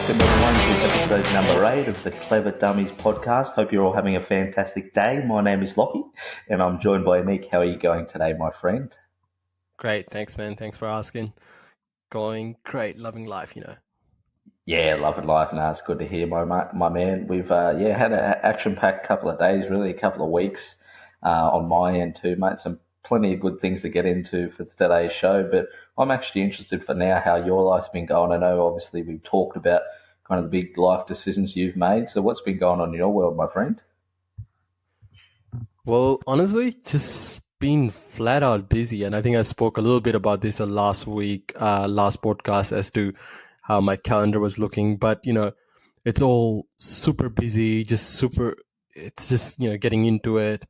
welcome everyone to episode number 8 of the Clever Dummies podcast. Hope you're all having a fantastic day. My name is Lockie and I'm joined by Nick. How are you going today, my friend? Great, thanks man. Thanks for asking. Going great, loving life, Yeah, loving life. Now it's good to hear, my man. We've had an action-packed couple of days, really a couple of weeks on my end too, mate. Some plenty of good things to get into for today's show, but I'm actually interested for now how your life's been going. I know obviously we've talked about kind of the big life decisions you've made. So what's been going on in your world, my friend? Well, honestly, just been flat out busy. And I think I spoke a little bit about this last week, last podcast as to how my calendar was looking. But, it's all super busy, it's just, getting into it.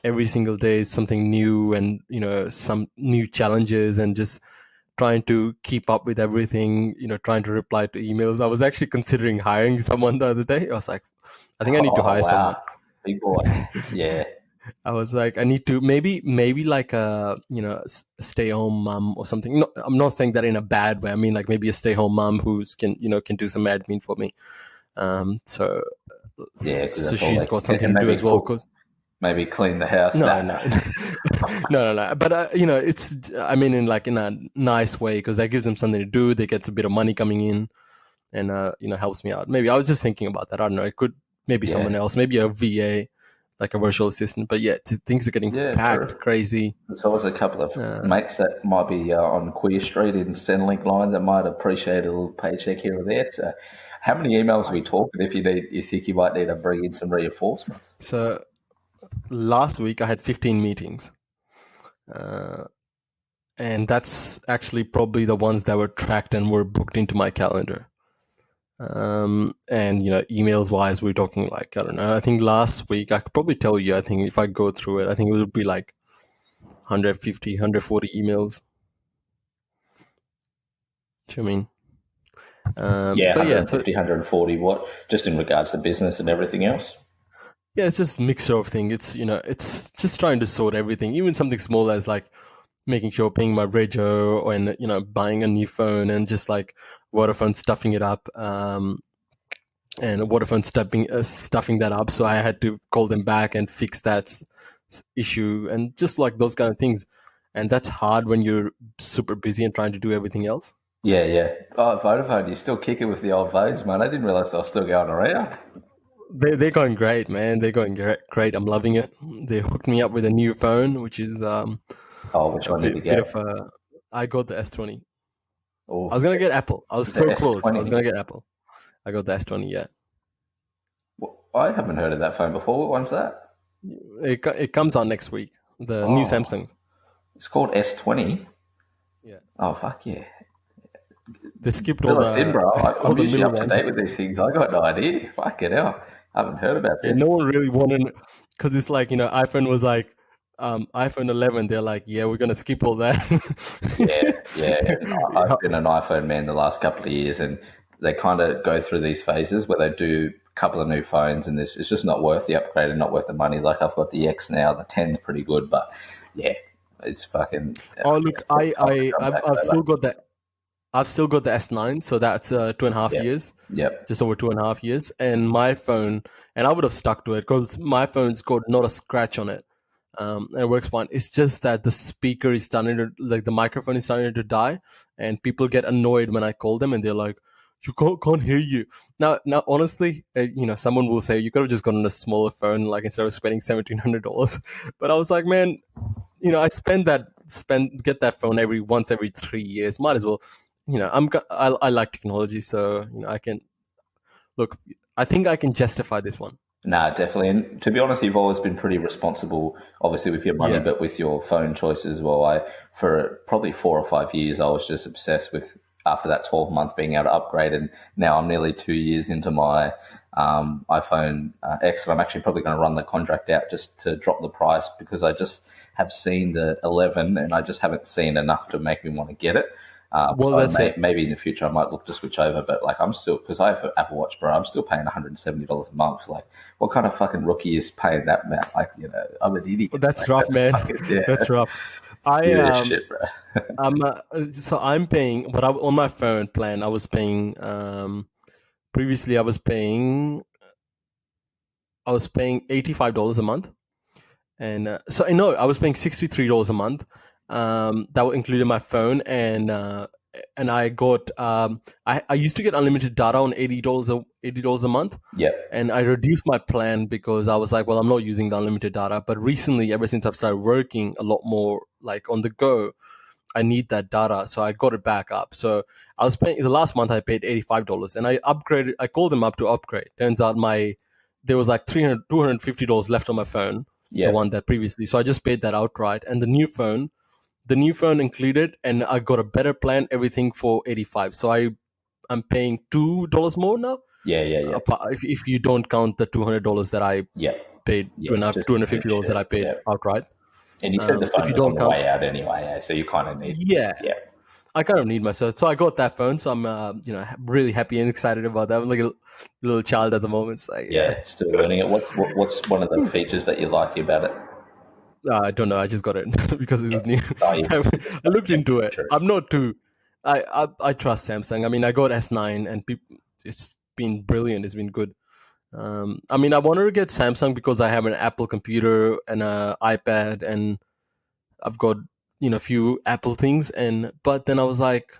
Every single day is something new and, some new challenges and just trying to keep up with everything, trying to reply to emails. I was actually considering hiring someone the other day. I was like, I think I need to hire someone. Big boy. Yeah. I was like, I need to maybe like a, stay-home mom or something. No, I'm not saying that in a bad way. I mean, like maybe a stay-home mom who can do some admin for me. So she's got something to do as well. Maybe clean the house. No. But it's I mean in a nice way because that gives them something to do. They get a bit of money coming in, and helps me out. Maybe I was just thinking about that. I don't know. It could maybe someone else, maybe a VA, like a virtual assistant. But yeah, things are getting packed, crazy. There's always a couple of mates that might be on Queer Street in Centrelink line that might appreciate a little paycheck here or there. So, how many emails are we talking? If you think you might need to bring in some reinforcements. So last week I had 15 meetings, and that's actually probably the ones that were tracked and were booked into my calendar. And emails wise, we're talking like, I don't know, I think last week I could probably tell you, I think if I go through it, I think it would be like 150, 140 emails. Do you know what I mean? 150, 140, what? Just in regards to business and everything else? Yeah, it's just a mixture of things. It's, it's just trying to sort everything, even something small as like making sure paying my rego and, buying a new phone and just like Vodafone stuffing it up, and Vodafone stuffing that up. So I had to call them back and fix that issue and just like those kind of things. And that's hard when you're super busy and trying to do everything else. Yeah. Oh, Vodafone, you still kicking with the old phones, man. I didn't realize they were still going around. They're going great, man. They're going great. I'm loving it. They hooked me up with a new phone, which is which one did you get? I got the S20. Oh, I was gonna get Apple. I was so close. I was gonna get Apple. I got the S20. Yeah. Well, I haven't heard of that phone before. What one's that? It comes out next week. The new Samsung. It's called S20. Yeah. Oh fuck yeah. They skipped all the. Bro. I'm usually up to date with these things. I got no idea. Fuck it hell. I haven't heard about this. Yeah, no one really wanted, because it's like, iPhone was like, iPhone 11, they're like, yeah, we're going to skip all that. Yeah. I've been an iPhone man the last couple of years, and they kind of go through these phases where they do a couple of new phones, and it's just not worth the upgrade and not worth the money. Like I've got the X now, the 10's pretty good, but yeah, it's fucking. Oh, look, I've still got that. I've still got the S9, so that's 2.5 years. Yep. Just over 2.5 years. And my phone, and I would have stuck to it because my phone's got not a scratch on it. And it works fine. It's just that the speaker is starting to, like the microphone is starting to die, and people get annoyed when I call them and they're like, you can't hear you. Now, honestly, someone will say you could have just gotten a smaller phone, like instead of spending $1,700. But I was like, man, I get that phone once every 3 years. Might as well. I like technology, so I can look. I think I can justify this one. Nah, definitely. And to be honest, you've always been pretty responsible, obviously with your money, but with your phone choices as well. For probably 4 or 5 years, I was just obsessed with, after that 12 month, being able to upgrade. And now I'm nearly 2 years into my iPhone X, and I'm actually probably going to run the contract out just to drop the price, because I just have seen the 11 and I just haven't seen enough to make me want to get it. Maybe in the future I might look to switch over, but like I'm still, because I have an Apple Watch, bro, I'm still paying $170 a month. Like, what kind of fucking rookie is paying that amount? Like, I'm an idiot. Well, that's rough, man. That's rough. Shit, bro. I'm paying, but on my phone plan, I was paying previously I was paying $85 a month, and I was paying $63 a month. That would include my phone, and I got I used to get unlimited data on $80 a month. Yeah. And I reduced my plan because I was like, well, I'm not using the unlimited data. But recently, ever since I've started working a lot more like on the go, I need that data. So I got it back up. So I was paying, the last month I paid $85, and I called them up to upgrade. Turns out there was like $250 left on my phone, Yeah. the one that previously. So I just paid that outright. And the new phone included, and I got a better plan, everything for 85. So I'm paying $2 more now. Yeah. Yeah. If you don't count the $200 that I Yeah. paid, Yeah. $250 that I paid outright. And you said the If phone you was on don't the count, way out anyway, so you kind of need. yeah, Yeah. I kind of need myself. So I got that phone. So I'm really happy and excited about that. I'm like a little child at the moment. It's like, Yeah. Still learning it. What's one of the features that you like about it? I don't know. I just got it because it was new. Oh, yeah. I looked into it. True. I'm not too. I trust Samsung. I mean, I got S9, and it's been brilliant. It's been good. I mean, I wanted to get Samsung because I have an Apple computer and an iPad, and I've got a few Apple things. But then I was like,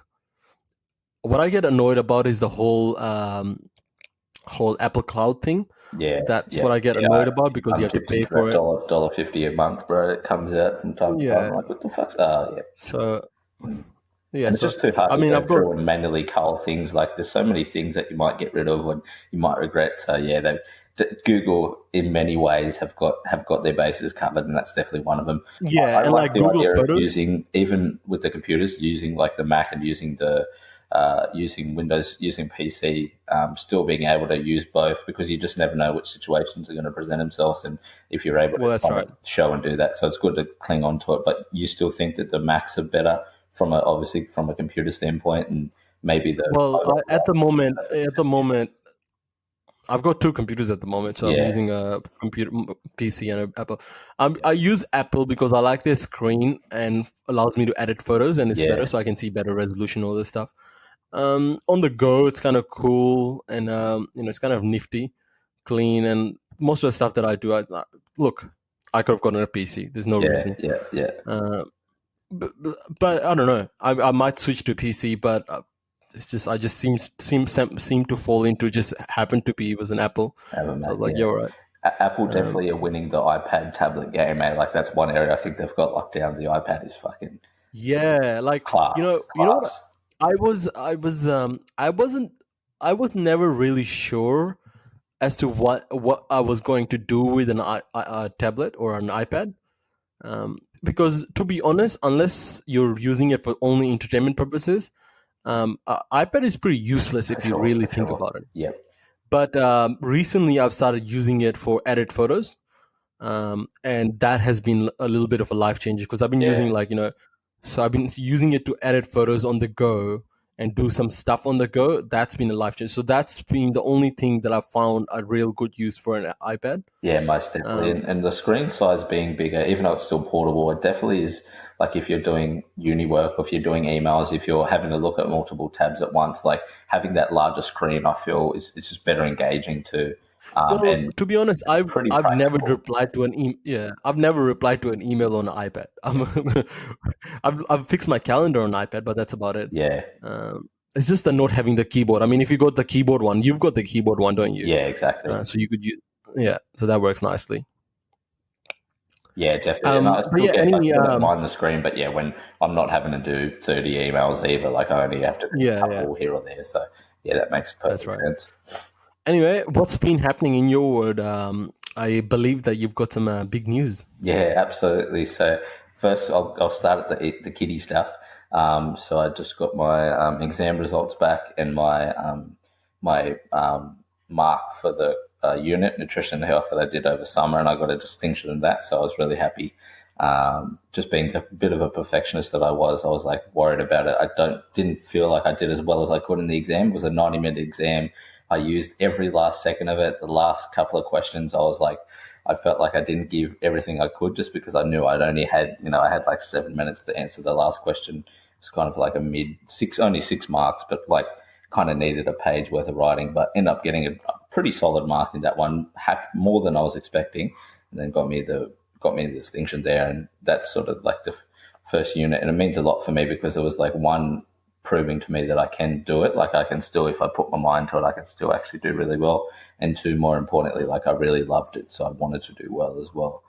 what I get annoyed about is the whole Apple Cloud thing. Yeah. That's Yeah. what I get annoyed about because you I'm have to tipped pay into for that it. $1.50 a month, bro. It comes out from time to time. I'm Yeah. like, what the fuck's? Oh, yeah. So yeah. And it's So just too hard I to mean, go I've got through and manually cull things. Like there's so many things that you might get rid of and you might regret. So yeah, Google in many ways have got their bases covered, and that's definitely one of them. I and like like the Google idea of Photos. using, even with the computers, using like the Mac and using the using Windows, using PC, still being able to use both, because you just never know which situations are going to present themselves, and if you're able Well, to that's kind right. of show and do that. So it's good to cling on to it, but you still think that the Macs are better obviously from a computer standpoint, and maybe the Well, at the yeah. moment, I've got two computers at the moment, so I'm Yeah, using a computer PC and an Apple. I use Apple because I like their screen and allows me to edit photos, and it's better, yeah, so I can see better resolution, all this stuff. On the go, it's kind of cool, and it's kind of nifty, clean, and most of the stuff that I do, look, I could have gotten a PC. There's no yeah, reason. yeah, yeah. Uh, but I don't know. I might switch to PC, but it's just I just seem to fall into, just happened to be, it was an Apple. Have a So I Mac, was like, yeah. yeah, all right. Apple definitely are winning the iPad tablet game, man. Like that's one area I think they've got locked down. The iPad is fucking Yeah, like class, what class. I was never really sure as to what I was going to do with a tablet or an iPad. Because to be honest, unless you're using it for only entertainment purposes, iPad is pretty useless if you really For think sure. about it. Yep. But recently, I've started using it for edit photos, and that has been a little bit of a life changer because I've been Yeah. using so I've been using it to edit photos on the go and do some stuff on the go. That's been a life changer. So that's been the only thing that I've found a real good use for an iPad. Yeah, most definitely. And the screen size being bigger, even though it's still portable, it definitely is, like if you're doing uni work or if you're doing emails, if you're having to look at multiple tabs at once, like having that larger screen, I feel is it's just better engaging too. Well, And to be honest, pretty I've never practical. replied to I've never replied to an email on an iPad. I've fixed my calendar on iPad, but that's about it. Yeah. It's just the not having the keyboard. I mean, if you got the keyboard one, you've got the keyboard one, don't you? Yeah, exactly. So you could use, yeah. So that works nicely. Yeah, definitely. And I But still yeah, get, like, I don't mind the screen, but yeah, when I'm not having to do 30 emails either, like I only have to do a yeah, couple here or there. So yeah, that makes that's perfect right. sense. Anyway, what's been happening in your world? I believe that you've got some big news. Yeah, absolutely. So first, I'll start at the kiddie stuff. So I just got my exam results back and my mark for the unit nutrition and health that I did over summer, and I got a distinction in that. So I was really happy. Just being a bit of a perfectionist that I was like worried about it. Didn't feel like I did as well as I could in the exam. It was a 90-minute exam. I used every last second of it. The last couple of questions, I felt like I didn't give everything I could, just because I knew I'd only had, I had like 7 minutes to answer the last question. It's kind of like a only 6 marks, but like kind of needed a page worth of writing, but ended up getting a pretty solid mark in that one, more than I was expecting, and then got me the distinction there. And that's sort of like the first unit, and it means a lot for me because it was like one, proving to me that I can do it. Like I can still, if I put my mind to it, I can still actually do really well. And two, more importantly, like I really loved it, so I wanted to do well as well.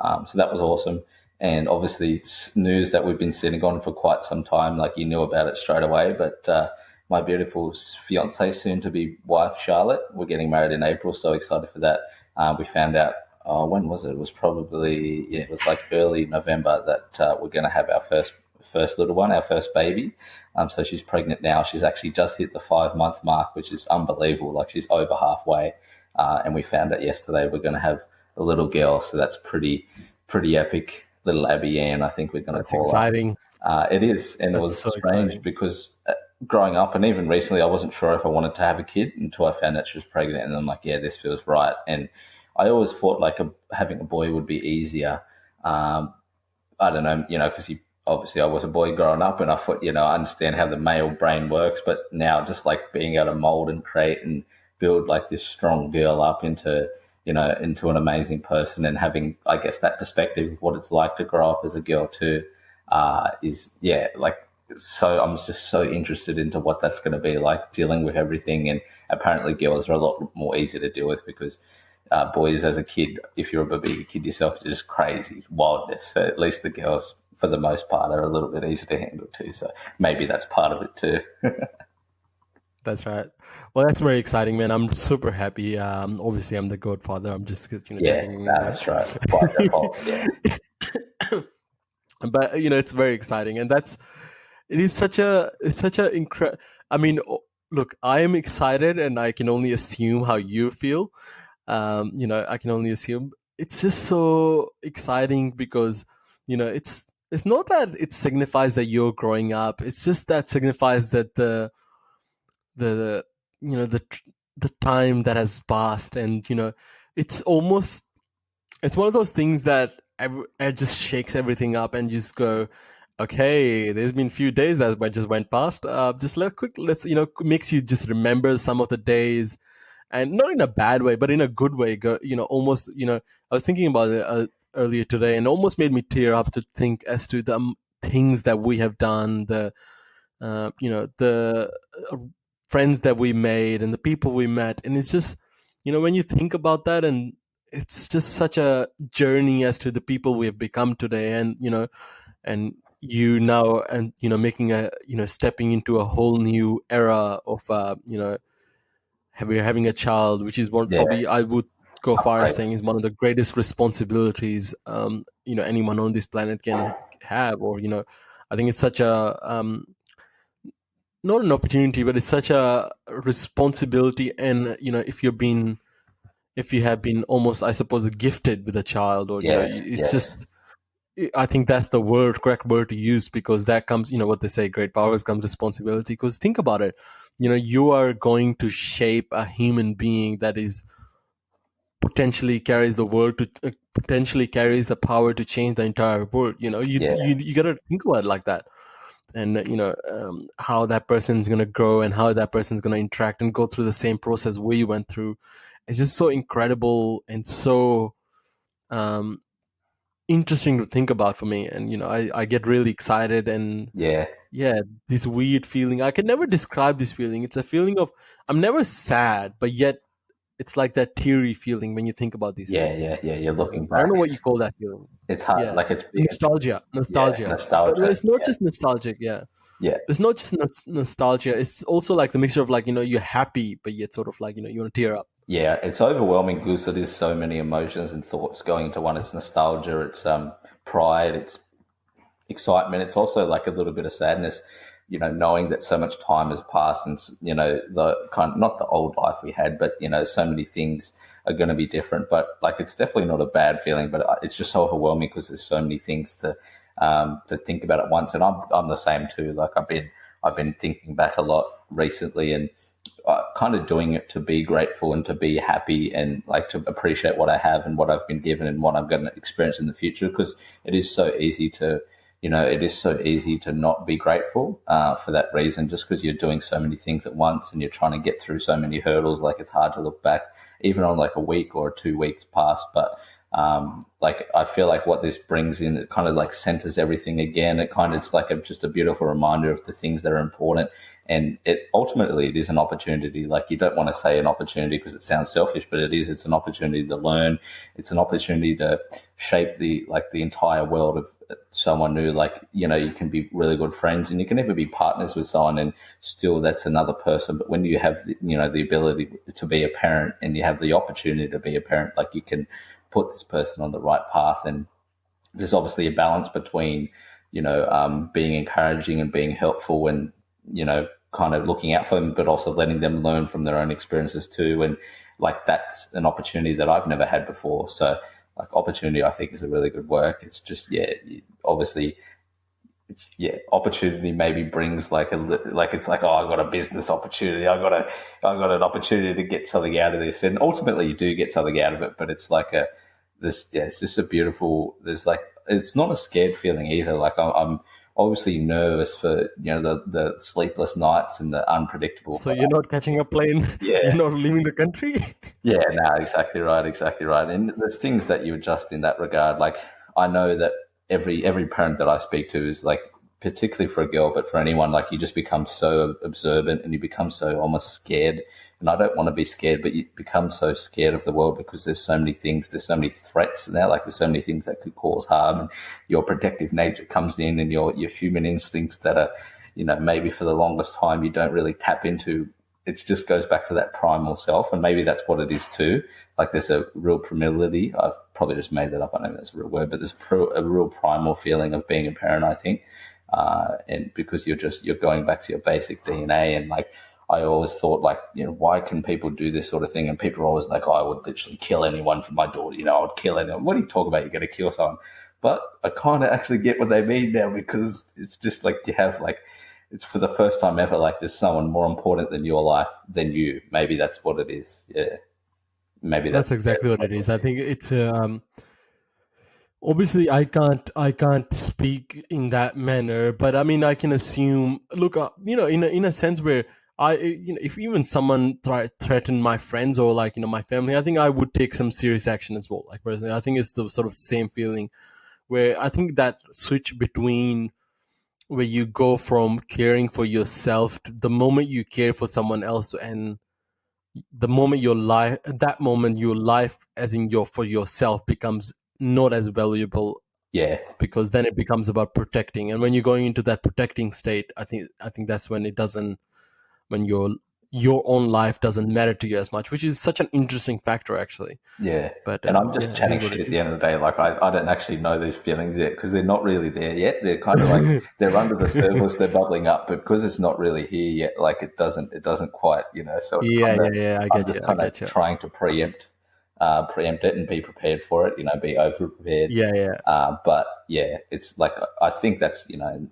So that was awesome. And obviously, it's news that we've been sitting on for quite some time. Like you knew about it straight away, but my beautiful fiance, soon to be wife, Charlotte, we're getting married in April. So excited for that. We found out, when was it? It was probably, it was like early November that we're going to have our first little one, our first baby. So she's pregnant now. She's actually just hit the 5-month mark, which is unbelievable. Like she's over halfway. And we found out yesterday we're going to have a little girl. So that's pretty epic. Little Abby Ann, I think we're going to call exciting. her. It is. And That's it was so strange exciting. because growing up and even recently, I wasn't sure if I wanted to have a kid until I found out she was pregnant. And I'm like, yeah, this feels right. And I always thought like having a boy would be easier. I don't know, because obviously I was a boy growing up and I thought, I understand how the male brain works, but now just like being able to mold and create and build like this strong girl up into an amazing person, and having, I guess, that perspective of what it's like to grow up as a girl too, so I'm just so interested into what that's going to be like, dealing with everything. And apparently girls are a lot more easy to deal with because boys as a kid, if you're a bigger kid yourself, are just crazy wildness. So at least the girls, for the most part, are a little bit easier to handle too. So maybe that's part of it too. That's right. Well, that's very exciting, man. I'm super happy. Obviously, I'm the godfather. I'm just checking. That's right. By default, yeah. But it's very exciting, and it's such a incredible. I mean, look, I am excited, and I can only assume how you feel. I can only assume. It's just so exciting because it's not that it signifies that you're growing up. It's just that signifies that the the time that has passed, and it's almost, it's one of those things that it just shakes everything up and just go, okay, there's been a few days that just went past. Just let's makes you just remember some of the days, and not in a bad way, but in a good way. Almost, I was thinking about it earlier today, and almost made me tear up to think as to the things that we have done, the friends that we made and the people we met. And it's just, when you think about that, and it's just such a journey as to the people we have become today. And and you now, and making a stepping into a whole new era of having a child, which is one, probably I would go far as saying is one of the greatest responsibilities anyone on this planet can have. Or I think it's such a not an opportunity, but it's such a responsibility. And if you have been almost, I suppose, gifted with a child, or it's just, I think that's the correct word to use, because that comes, what they say, great powers comes responsibility. Because think about it, you are going to shape a human being that is potentially carries the world to potentially carries the power to change the entire world. You got to think about it like that. And how that person's going to grow, and how that person's going to interact and go through the same process we went through. It's just so incredible and so interesting to think about for me. And I get really excited, and this weird feeling, I can never describe this feeling. It's a feeling of, I'm never sad, but yet it's like that teary feeling when you think about these things. You're looking back. I don't know what you call that feeling. It's hard, like it's nostalgia. nostalgia. But it's not just nostalgic. It's not just nostalgia. It's also like the mixture of like, you're happy, but yet sort of like, you want to tear up. Yeah, it's overwhelming because it is so many emotions and thoughts going into one. It's nostalgia, it's pride, it's excitement. It's also like a little bit of sadness, knowing that so much time has passed, and the kind of, not the old life we had, but so many things are going to be different. But like, it's definitely not a bad feeling, but it's just so overwhelming because there's so many things to think about at once. And I'm the same too. Like I've been thinking back a lot recently, and kind of doing it to be grateful and to be happy, and like to appreciate what I have and what I've been given and what I'm going to experience in the future, because it is so easy to it is so easy to not be grateful for that reason, just because you're doing so many things at once and you're trying to get through so many hurdles. Like, it's hard to look back even on like a week or 2 weeks past. But like, I feel like what this brings in, it kind of like centers everything again. It kind of, it's like just a beautiful reminder of the things that are important. And it is an opportunity. Like, you don't want to say an opportunity because it sounds selfish, but it is. It's an opportunity to learn. It's an opportunity to shape the entire world of someone new. Like, you can be really good friends and you can never be partners with someone, and still that's another person. But when you have the ability to be a parent, and you have the opportunity to be a parent, like, you can put this person on the right path. And there's obviously a balance between being encouraging and being helpful, and kind of looking out for them, but also letting them learn from their own experiences too. And like, that's an opportunity that I've never had before. So like, opportunity, I think, is a really good work. It's just, obviously, opportunity maybe brings like it's like, oh, I got a business opportunity. I got an opportunity to get something out of this. And ultimately you do get something out of it, but it's like it's just a beautiful, it's not a scared feeling either. Like, I'm obviously nervous for, the sleepless nights and the unpredictable. So you're not catching a plane. Yeah. You're not leaving the country. Yeah, no, exactly right. And there's things that you adjust in that regard. Like, I know that every parent that I speak to is like, particularly for a girl, but for anyone, like, you just become so observant and you become so almost scared. And I don't want to be scared, but you become so scared of the world because there's so many things, there's so many threats now, like, there's so many things that could cause harm, and your protective nature comes in, and your human instincts that are, maybe for the longest time you don't really tap into. It just goes back to that primal self, and maybe that's what it is too. Like, there's a real primality. I've probably just made that up. I don't know if that's a real word, but there's a real primal feeling of being a parent, I think. And because you're going back to your basic DNA. And like, I always thought, like, why can people do this sort of thing? And people are always like, oh, I would literally kill anyone for my daughter. I would kill anyone. What do you talk about? You're going to kill someone. But I kind of actually get what they mean now, because it's just like, you have like, it's for the first time ever, like, there's someone more important than your life than you. Maybe that's what it is. Yeah. Maybe That's exactly what it is. I think it's obviously I can't speak in that manner, but I mean, I can assume. Look, in a sense where if even someone threatened my friends or like my family, I think I would take some serious action as well. Like, personally, I think it's the sort of same feeling where I think that switch between where you go from caring for yourself to the moment you care for someone else, and the moment that moment your life as in for yourself becomes not as valuable. Yeah. Because then it becomes about protecting, and when you're going into that protecting state, I think that's when when your own life doesn't matter to you as much, which is such an interesting factor, actually. Yeah. But and I'm just chatting shit at the end of the day. Like, I don't actually know these feelings yet, because they're not really there yet. They're kind of like, they're under the surface, they're bubbling up, but because it's not really here yet, like, it doesn't quite, so I get you. Trying to preempt it and be prepared for it, be over prepared. But yeah, it's like, I think that's,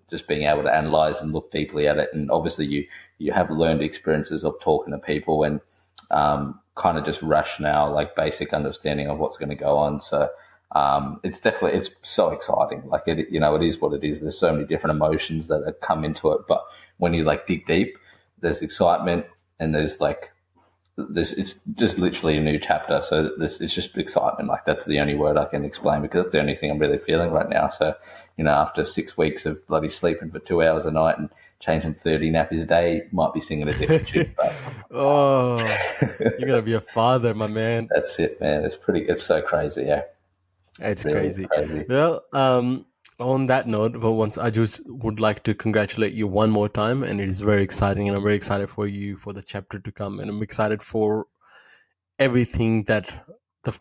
just being able to analyze and look deeply at it. And obviously you have learned experiences of talking to people, and kind of just rationale, like basic understanding of what's going to go on. So it's so exciting. Like, it is what it is. There's so many different emotions that have come into it. But when you like dig deep, there's excitement, and there's like, it's just literally a new chapter. So it's just excitement. Like, that's the only word I can explain, because it's the only thing I'm really feeling right now. So, after 6 weeks of bloody sleeping for 2 hours a night and changing 30 nappies a day, might be singing a different tune. Oh, you're gonna be a father, my man. That's it, man. It's so crazy. Yeah, it's really crazy. Well, on that note, I just would like to congratulate you one more time, and it is very exciting, and I'm very excited for you for the chapter to come, and I'm excited for everything that the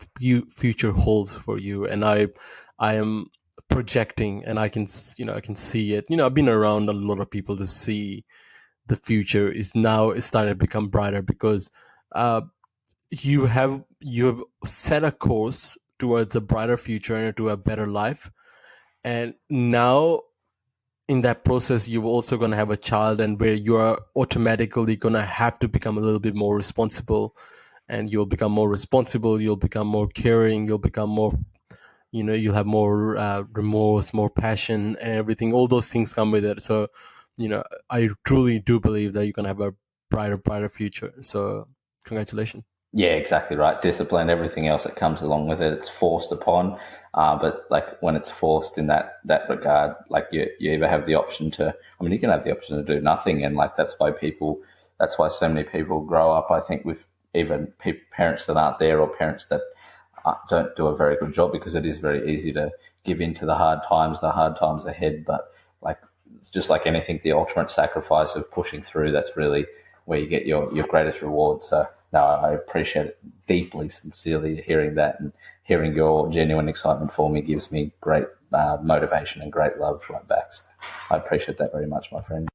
future holds for you. And I am projecting, and I can see it. I've been around a lot of people to see the future is starting to become brighter, because you have set a course towards a brighter future and to a better life. And now in that process, you're also going to have a child, and where you are automatically going to have to become a little bit more responsible, and you'll become more responsible. You'll become more caring. You'll become more, you'll have more remorse, more passion, and everything. All those things come with it. So, I truly do believe that you can have a brighter future. So, congratulations. Yeah, exactly right. Discipline, everything else that comes along with it, it's forced upon. But like when it's forced in that regard, like you either have the option to, I mean, you can have the option to do nothing, and like that's why so many people grow up. I think with even parents that aren't there, or parents that don't do a very good job, because it is very easy to give in to the hard times ahead. But like just like anything, the ultimate sacrifice of pushing through, that's really where you get your greatest reward. So no, I appreciate it deeply, sincerely hearing that, and hearing your genuine excitement for me gives me great motivation and great love right back. So I appreciate that very much, my friend.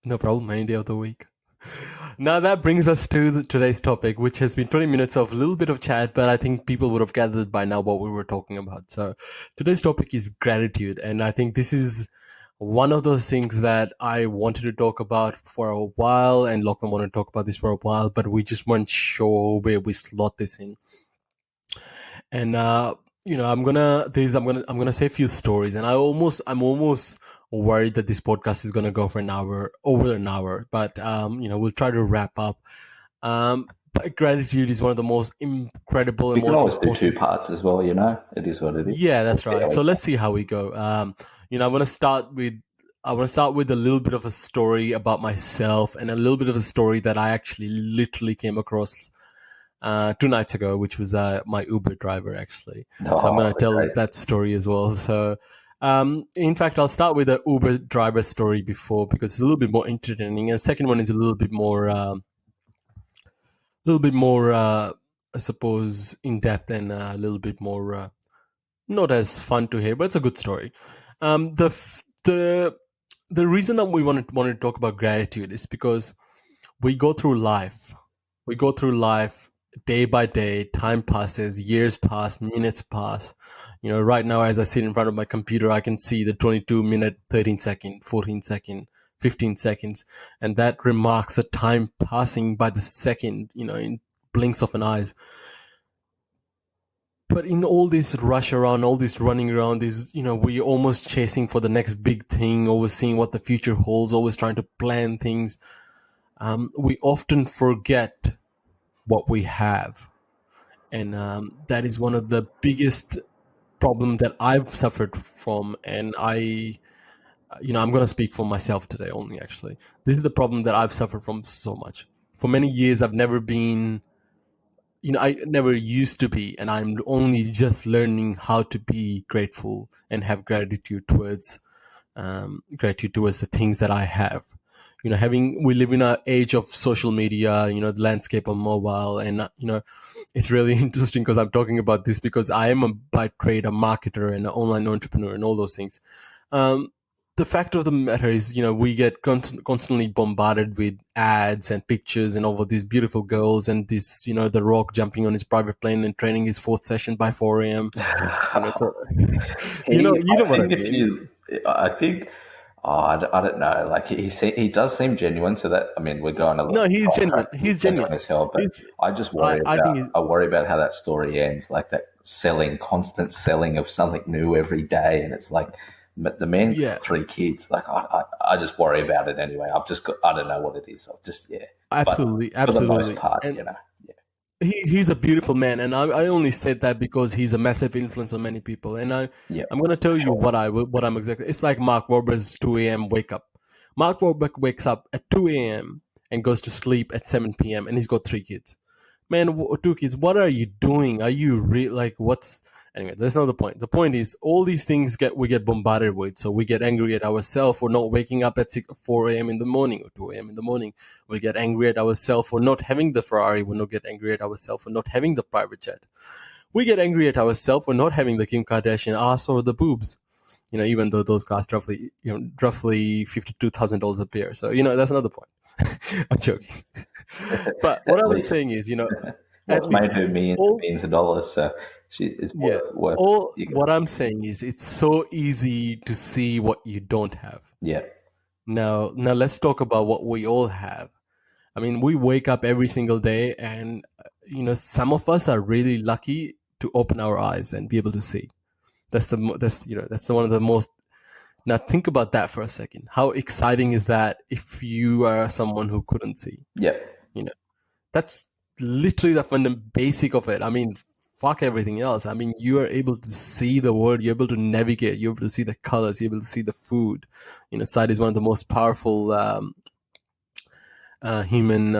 No problem. Any day of the week. Now that brings us to today's topic, which has been 20 minutes of a little bit of chat, but I think people would have gathered by now what we were talking about. So today's topic is gratitude. And I think this is one of those things that I wanted to talk about for a while, and Lachlan wanted to talk about this for a while, but we just weren't sure where we slot this in. And I'm gonna say a few stories, and I'm almost worried that this podcast is gonna go for over an hour, but we'll try to wrap up. But gratitude is one of the most incredible and We can more always do two important. parts as well. It is what it is. Yeah, that's Yeah, right. So let's see how we go. I want to start with a little bit of a story about myself, and a little bit of a story that I actually literally came across 2 nights ago, which was my Uber driver, actually. So I'm going to tell great. that story as well. So, in fact, I'll start with the Uber driver story before, because it's a little bit more entertaining. And the second one is a little bit more, I suppose, in depth, and a little bit more not as fun to hear, but it's a good story. The the reason that we wanted to talk about gratitude is because we go through life. We go through life day by day. Time passes, years pass, minutes pass. Right now, as I sit in front of my computer, I can see the 22-minute, 13-second, 14-second, 15 seconds. And that remarks the time passing by the second, in blinks of an eyes. But in all this rush around, all this running around, we're almost chasing for the next big thing, always seeing what the future holds, always trying to plan things. We often forget what we have. And that is one of the biggest problem that I've suffered from. And I'm going to speak for myself today only, actually. This is the problem that I've suffered from so much. For many years, I've never been, I never used to be, and I'm only just learning how to be grateful and have gratitude towards the things that I have. We live in an age of social media, the landscape of mobile, and it's really interesting because I'm talking about this because I am by trade a marketer and an online entrepreneur and all those things. The fact of the matter is, we get constantly bombarded with ads and pictures and all of these beautiful girls and this, The Rock jumping on his private plane and training his fourth session by 4 a.m. So, you know what I mean. I think, I don't know. Like he does seem genuine. So that, I mean, we're going a No, little he's off genuine. track. He's He's genuine genuine. as hell. But It's, I just I think worry about how that story ends. Like that constant selling of something new every day, and it's like, but the man's yeah, got 3 kids. Like I just worry about it anyway. I don't know what it is. I've just, yeah. But absolutely, for the most absolutely. part, And yeah, he's a beautiful man, and I only said that because he's a massive influence on many people. And yeah, I'm going to tell for you sure. what I'm exactly. It's like Mark Wahlberg's 2 a.m. wake up. Mark Wahlberg wakes up at 2 a.m. and goes to sleep at 7 p.m. and he's got 3 kids. Man, 2 kids. What are you doing? Are you like what's? Anyway, that's not the point. The point is all these things we get bombarded with, so we get angry at ourselves for not waking up at 4 a.m. in the morning or 2 a.m. in the morning. We get angry at ourselves for not having the Ferrari. We not get angry at ourselves for not having the private jet. We get angry at ourselves for not having the Kim Kardashian ass or the boobs. Even though those cost roughly $52,000 a pair. So that's another point. I'm joking. But what At I was least. saying is, at What's made least her millions and all millions of dollars, so it's yeah, worth all you what got. I'm saying is it's so easy to see what you don't have. Yeah, Now let's talk about what we all have. I mean, we wake up every single day, and some of us are really lucky to open our eyes and be able to see. That's one of the most. Now think about that for a second. How exciting is that if you are someone who couldn't see? Yep. You know, that's literally the basic of it. I mean, fuck everything else. I mean, you are able to see the world. You're able to navigate. You're able to see the colors. You're able to see the food. Sight is one of the most powerful human.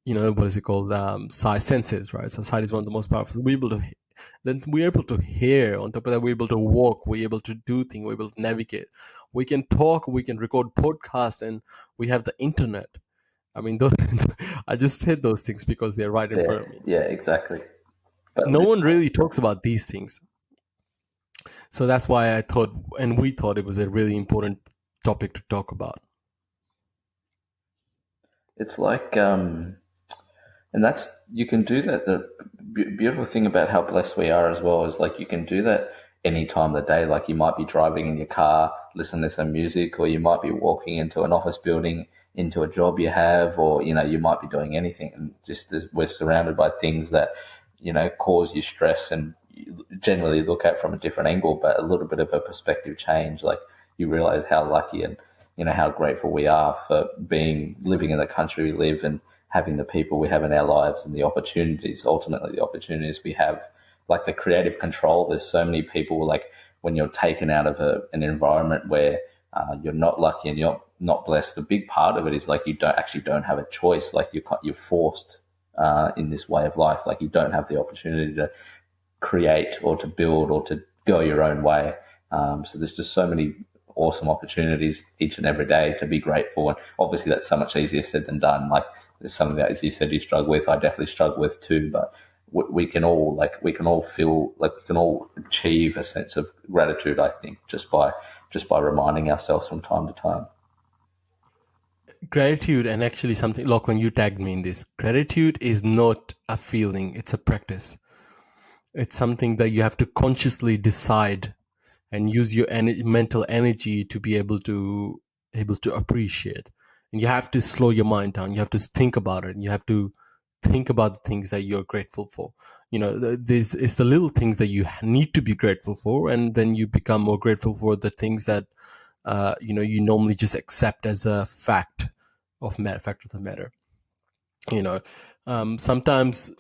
What is it called? Sight senses, right? So sight is one of the most powerful. We're able to hear. On top of that, we're able to walk. We're able to do things. We're able to navigate. We can talk. We can record podcasts, and we have the internet. I mean, I just said those things because they're right in front of me. Yeah, exactly. But no one really talks about these things. So that's why I thought, and we thought it was a really important topic to talk about. It's like, and that's, you can do that. The beautiful thing about how blessed we are as well is like you can do that any time of the day. Like you might be driving in your car, listening to some music, or you might be walking into an office building, into a job you have, or, you might be doing anything. And just we're surrounded by things that, cause you stress and you generally look at from a different angle, but a little bit of a perspective change. Like you realize how lucky and, how grateful we are for living in the country we live and having the people we have in our lives and the opportunities, ultimately the opportunities we have, like the creative control. There's so many people, like when you're taken out of an environment where you're not lucky and you're not blessed, a big part of it is like you don't have a choice. Like you're forced in this way of life. Like you don't have the opportunity to create or to build or to go your own way. So there's just so many awesome opportunities each and every day to be grateful. And obviously that's so much easier said than done. Like there's something that, as you said, you struggle with. I definitely struggle with too, but we can all feel like we can all achieve a sense of gratitude, I think, just by reminding ourselves from time to time. Gratitude, and actually something, Lachlan, you tagged me in this. Gratitude is not a feeling, it's a practice. It's something that you have to consciously decide and use your mental energy to be able to appreciate. And you have to slow your mind down. You have to think about it. You have to think about the things that you're grateful for. This is the little things that you need to be grateful for, and then you become more grateful for the things that you normally just accept as a fact of the matter. Sometimes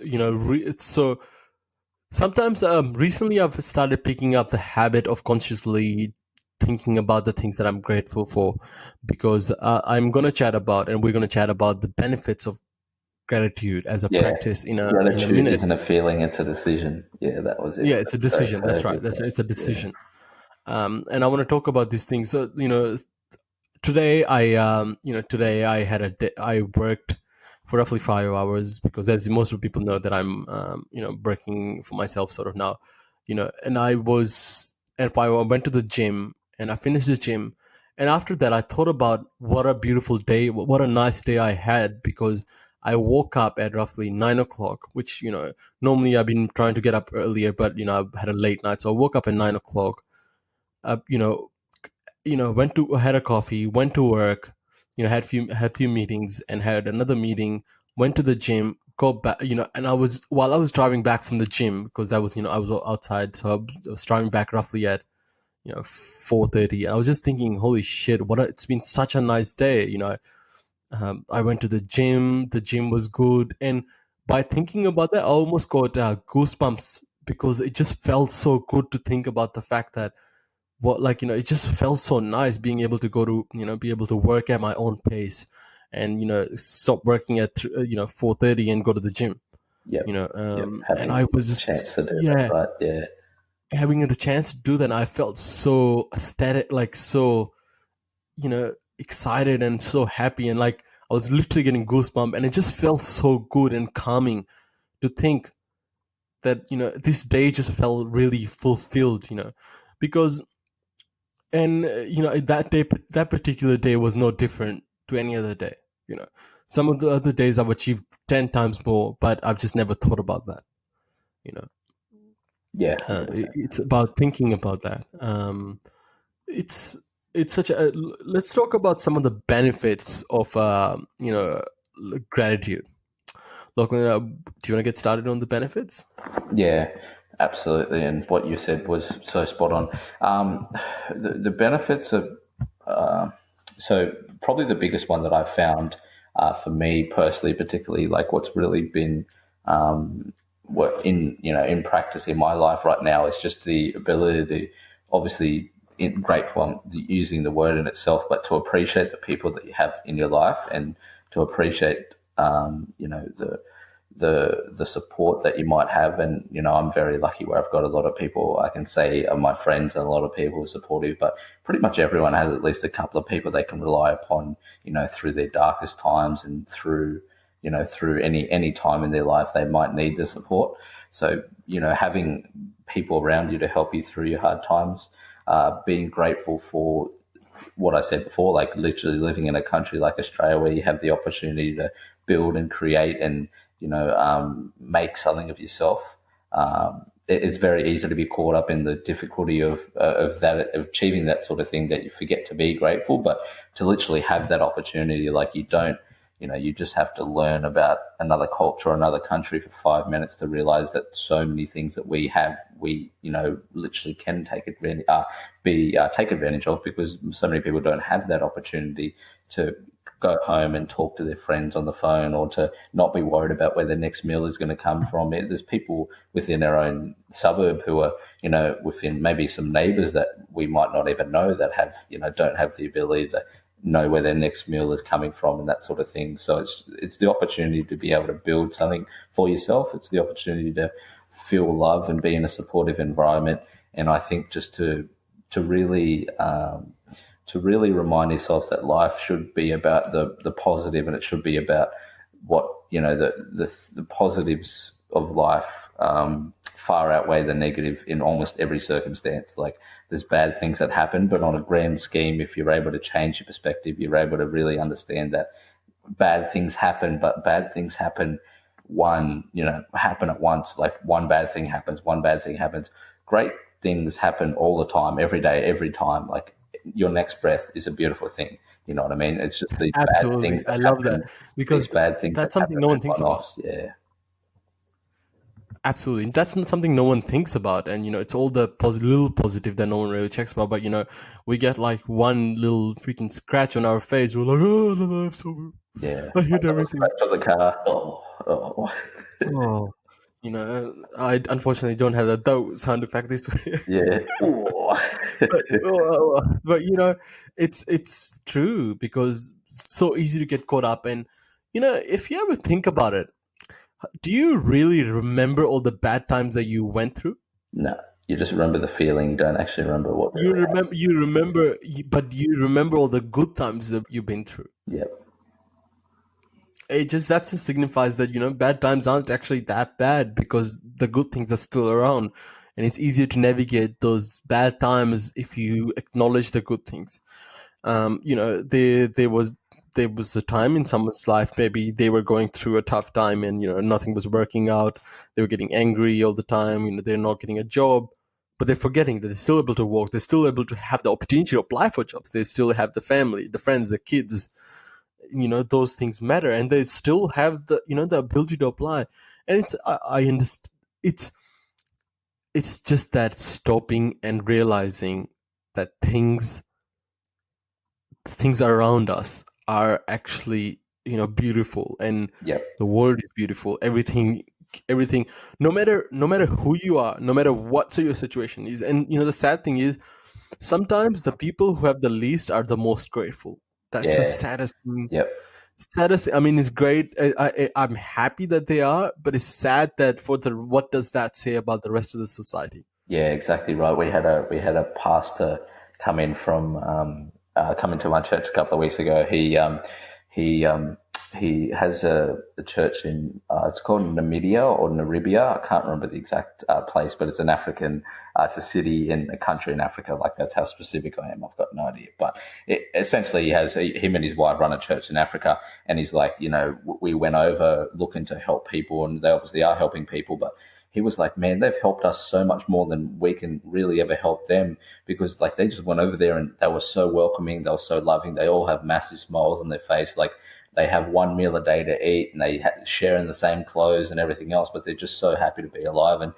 Sometimes recently I've started picking up the habit of consciously thinking about the things that I'm grateful for, because we're going to chat about the benefits of gratitude as a practice in a minute. Gratitude isn't a feeling, it's a decision. Yeah, that was it. Yeah, it's a decision. That's right. It's a decision. And I want to talk about these things. So, today I had a day. I worked for roughly 5 hours because, as most of the people know, that I'm working for myself sort of now, and I went to the gym and I finished the gym, and after that I thought about what a beautiful day, what a nice day I had, because I woke up at roughly 9 o'clock, which normally I've been trying to get up earlier, but I had a late night, so I woke up at 9 o'clock. uh, you know had a coffee, went to work, had few meetings, and had another meeting, went to the gym, go back, and while I was driving back from the gym, because that was, I was outside, so I was driving back roughly at 4:30. I was just thinking, holy shit, it's been such a nice day. I went to the gym. The gym was good, and by thinking about that, I almost got goosebumps, because it just felt so good to think about the fact that it just felt so nice being able to be able to work at my own pace, and stop working at 4:30 and go to the gym. And I was just having the chance to do that. And I felt so ecstatic, like so excited and so happy, and like I was literally getting goosebumps, and it just felt so good and calming to think that this day just felt really fulfilled, because that particular day was no different to any other day. Some of the other days I've achieved 10 times more, but I've just never thought about that. It's about thinking about that. It's such a Let's talk about some of the benefits of gratitude. Lachlan, do you want to get started on the benefits? Yeah. Absolutely, and what you said was so spot on. The benefits of so probably the biggest one that I've found for me personally, particularly like what's really been what in practice in my life right now is just the ability to obviously grateful I'm using the word in itself, but to appreciate the people that you have in your life and to appreciate the support that you might have. And I'm very lucky where I've got a lot of people I can say are my friends, and a lot of people who are supportive, but pretty much everyone has at least a couple of people they can rely upon through their darkest times, and through any time in their life they might need the support. So having people around you to help you through your hard times, being grateful for what I said before, like literally living in a country like Australia where you have the opportunity to build and create and make something of yourself. It's very easy to be caught up in the difficulty of achieving that sort of thing, that you forget to be grateful. But to literally have that opportunity, like you just have to learn about another culture, another country for 5 minutes to realize that so many things that we have, we literally can take advantage of, because so many people don't have that opportunity to go home and talk to their friends on the phone, or to not be worried about where their next meal is going to come from. There's people within their own suburb who are, within maybe some neighbours that we might not even know, that have, don't have the ability to know where their next meal is coming from, and that sort of thing. So it's the opportunity to be able to build something for yourself. It's the opportunity to feel love and be in a supportive environment. And I think just to really remind yourself that life should be about the positive, and it should be about what the positives of life far outweigh the negative in almost every circumstance. Like, there's bad things that happen, but on a grand scheme, if you're able to change your perspective, you're able to really understand that bad things happen, but bad things happen happen at once. Like, one bad thing happens. Great things happen all the time, every day, every time. Like, your next breath is a beautiful thing. You know what I mean? It's just these bad Absolutely, things that I love happen. that, because These bad things that that's something happen no are one thinks about. one-offs. Yeah. Absolutely, that's not something no one thinks about, and it's all the little positive that no one really checks about. But we get like one little freaking scratch on our face, we're like, oh, the life's over. Yeah. I hate Little everything. scratch on the car. Oh. Oh, I unfortunately don't have that sound effect this way. Yeah. Ooh. but it's true, because it's so easy to get caught up. And if you ever think about it, do you really remember all the bad times that you went through? No, you just remember the feeling. You don't actually remember what really happened. But you remember all the good times that you've been through. Yep. That just signifies that bad times aren't actually that bad, because the good things are still around, and it's easier to navigate those bad times if you acknowledge the good things. There was a time in someone's life, maybe they were going through a tough time, and nothing was working out. They were getting angry all the time. They're not getting a job, but they're forgetting that they're still able to work. They're still able to have the opportunity to apply for jobs. They still have the family, the friends, the kids. Those things matter, and they still have the ability to apply. And I understand. It's just that stopping and realizing that things around us are actually beautiful, and Yep. the world is beautiful. Everything, no matter who you are, no matter what your situation is. And the sad thing is, sometimes the people who have the least are the most grateful. That's the Yeah. saddest thing. Yep. I mean, it's great. I'm happy that they are, but it's sad that what does that say about the rest of the society? Yeah, exactly right. We had a pastor come come into my church a couple of weeks ago. He has a church in it's called Namibia or Naribia. I can't remember the exact place, but it's an African it's a city in a country in Africa. Like, that's how specific I am. I've got no idea, but essentially him and his wife run a church in Africa, and he's like, we went over looking to help people, and they obviously are helping people, but he was like, man, they've helped us so much more than we can really ever help them, because like they just went over there and they were so welcoming, they were so loving, they all have massive smiles on their face, like they have one meal a day to eat, and they share in the same clothes and everything else, but they're just so happy to be alive. And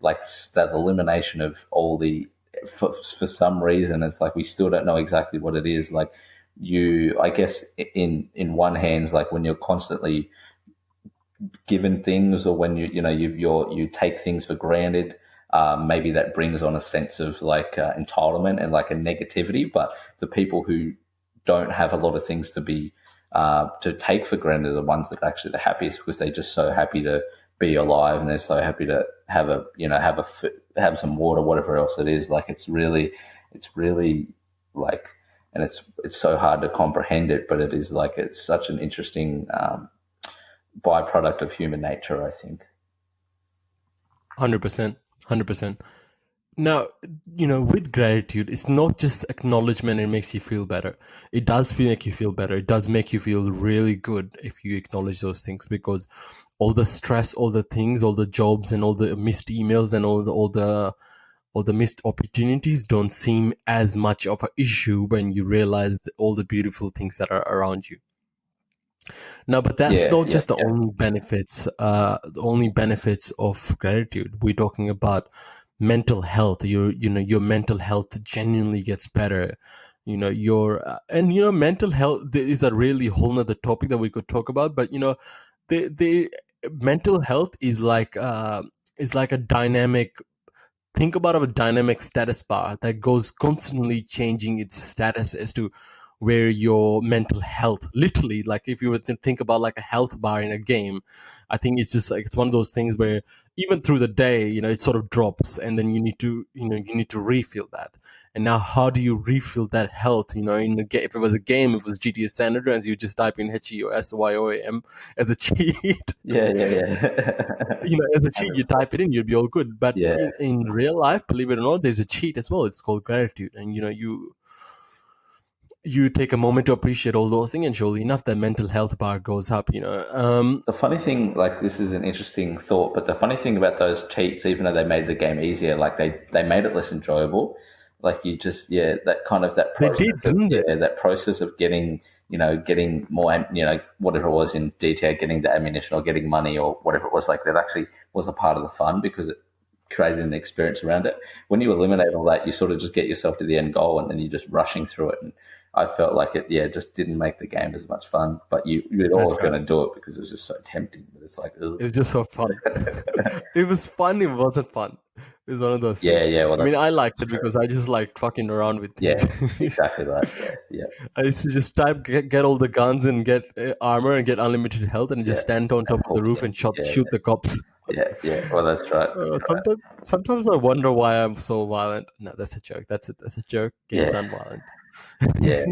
that elimination of all the, for some reason, it's like we still don't know exactly what it is. Like I guess in one hand, like when you're constantly given things, or when you take things for granted, maybe that brings on a sense of like entitlement and like a negativity. But the people who don't have a lot of things to take for granted are the ones that are actually the happiest, because they're just so happy to be alive, and they're so happy to have have some water, whatever else it is. Like it's really like, and it's so hard to comprehend it, but it is like, it's such an interesting byproduct of human nature, I think. 100%. 100%. Now, with gratitude, it's not just acknowledgement and it makes you feel better. It does make you feel better. It does make you feel really good if you acknowledge those things, because all the stress, all the things, all the jobs and all the missed emails and all the missed opportunities don't seem as much of an issue when you realize all the beautiful things that are around you. No, but that's Yeah, not yeah, just the yeah. only benefits. The only benefits of gratitude. We're talking about mental health. Your mental health genuinely gets better. Mental health is a really whole nother topic that we could talk about. But the mental health is like a dynamic. Think about a dynamic status bar that goes constantly changing its status as to where your mental health, literally, like if you were to think about like a health bar in a game, I think it's just like, it's one of those things where even through the day, it sort of drops, and then you need to refill that. And now, how do you refill that health? In the game, if it was a game, if it was GTA San Andreas, you just type in HEOSYOAM as a cheat. Yeah, yeah, yeah. As a cheat, you type it in, you'll be all good. But Yeah. in real life, believe it or not, there's a cheat as well. It's called gratitude. And you take a moment to appreciate all those things, and surely enough, that mental health bar goes up. The funny thing, like, this is an interesting thought, but the funny thing about those cheats, even though they made the game easier, like they made it less enjoyable. Like you just, yeah, that kind of that They did, process of, didn't they? yeah, that process of getting more, whatever it was in detail, getting the ammunition or getting money or whatever it was, like that actually was a part of the fun, because it created an experience around it. When you eliminate all that, you sort of just get yourself to the end goal, and then you're just rushing through it. And I felt like it, yeah, just didn't make the game as much fun. But you're always That's going right. to do it because it was just so tempting. But it's like, ugh. It was just so fun. It was fun. It wasn't fun. It was one of those Yeah, things. yeah. Well, I mean, I liked that's it true. because I just liked fucking around with Yeah, things. exactly right. Yeah, yeah, I used to just get all the guns and get armor and get unlimited health and just yeah. stand on top And of the hook roof it. and Yeah, shoot the cops. yeah, yeah. Well, that's right. That's right. Sometimes I wonder why I'm so violent. No, that's a joke. That's a joke. Games Yeah, aren't violent. yeah,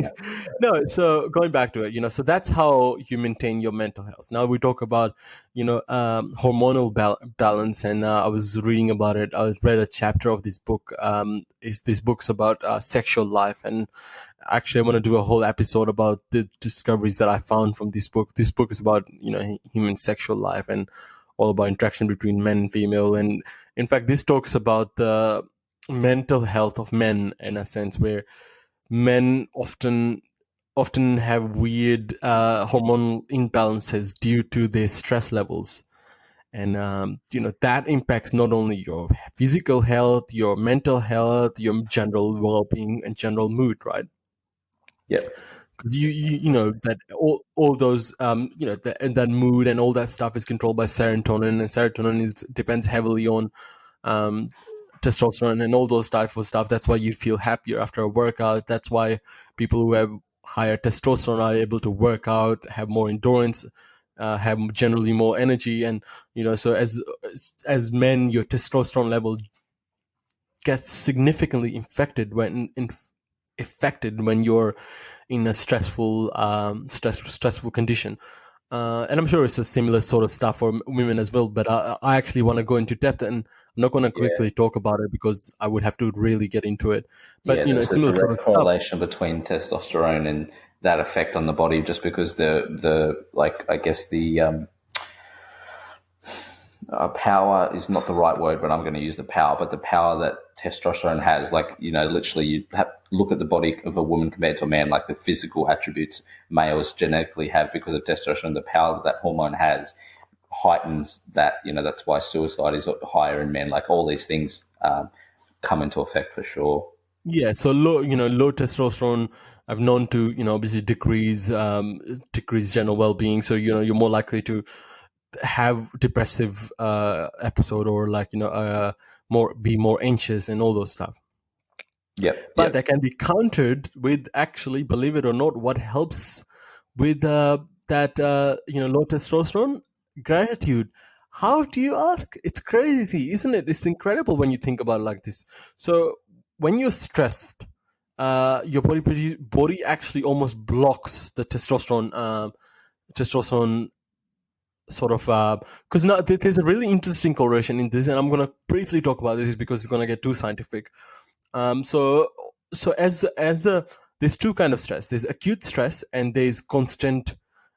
No, so going back to it, so that's how you maintain your mental health. Now we talk about, hormonal balance, and I was reading about it. I read a chapter of this book. Is this book's about sexual life, and actually I want to do a whole episode about the discoveries that I found from this book. This book is about human sexual life and all about interaction between men and female, and in fact, this talks about the mental health of men in a sense where men often have weird hormonal imbalances due to their stress levels, and that impacts not only your physical health, your mental health, your general well-being and general mood, right? yep, You know that all those that mood and all that stuff is controlled by serotonin, and serotonin depends heavily on um, testosterone and all those type of stuff. That's why you feel happier after a workout. That's why people who have higher testosterone are able to work out, have more endurance, have generally more energy, and so as men, your testosterone level gets significantly affected when you're in a stressful condition. And I'm sure it's a similar sort of stuff for women as well. But I actually want to go into depth, and I'm not going to yeah, quickly talk about it because I would have to really get into it. But yeah. There's a similar sort of direct stuff. correlation between testosterone and that effect on the body, just because the like, I guess the power is not the right word, but I'm going to use the power. But the power that testosterone has, like, literally, look at the body of a woman compared to a man, like the physical attributes males genetically have because of testosterone, the power that hormone has. heightens that. That's why suicide is higher in men. Like all these things come into effect for sure. Yeah, so low testosterone I've known to obviously decrease general well-being. So you're more likely to have depressive episode, or like more anxious and all those stuff. Yep, But yep, that can be countered with, actually, believe it or not, what helps with that low testosterone: gratitude. How do you ask? It's crazy, isn't it? It's incredible when you think about it like this. So when you're stressed, your body actually almost blocks the testosterone sort of, because now there's a really interesting correlation in this, and I'm going to briefly talk about this because it's going to get too scientific. So as a there's two kind of stress. There's acute stress, and there's constant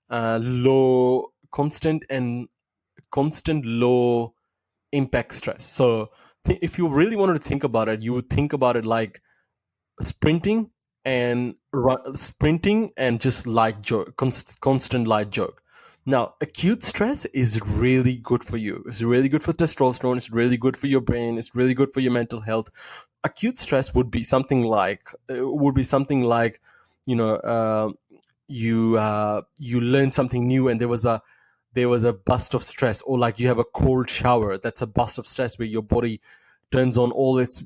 low impact stress. So if you really wanted to think about it, you would think about it like sprinting and just light jog, constant light jog. Now, acute stress is really good for you. It's really good for testosterone. It's really good for your brain. It's really good for your mental health. Acute stress would be something like you know you learn something new, and there was a burst of stress, or like you have a cold shower. That's a burst of stress where your body turns on all its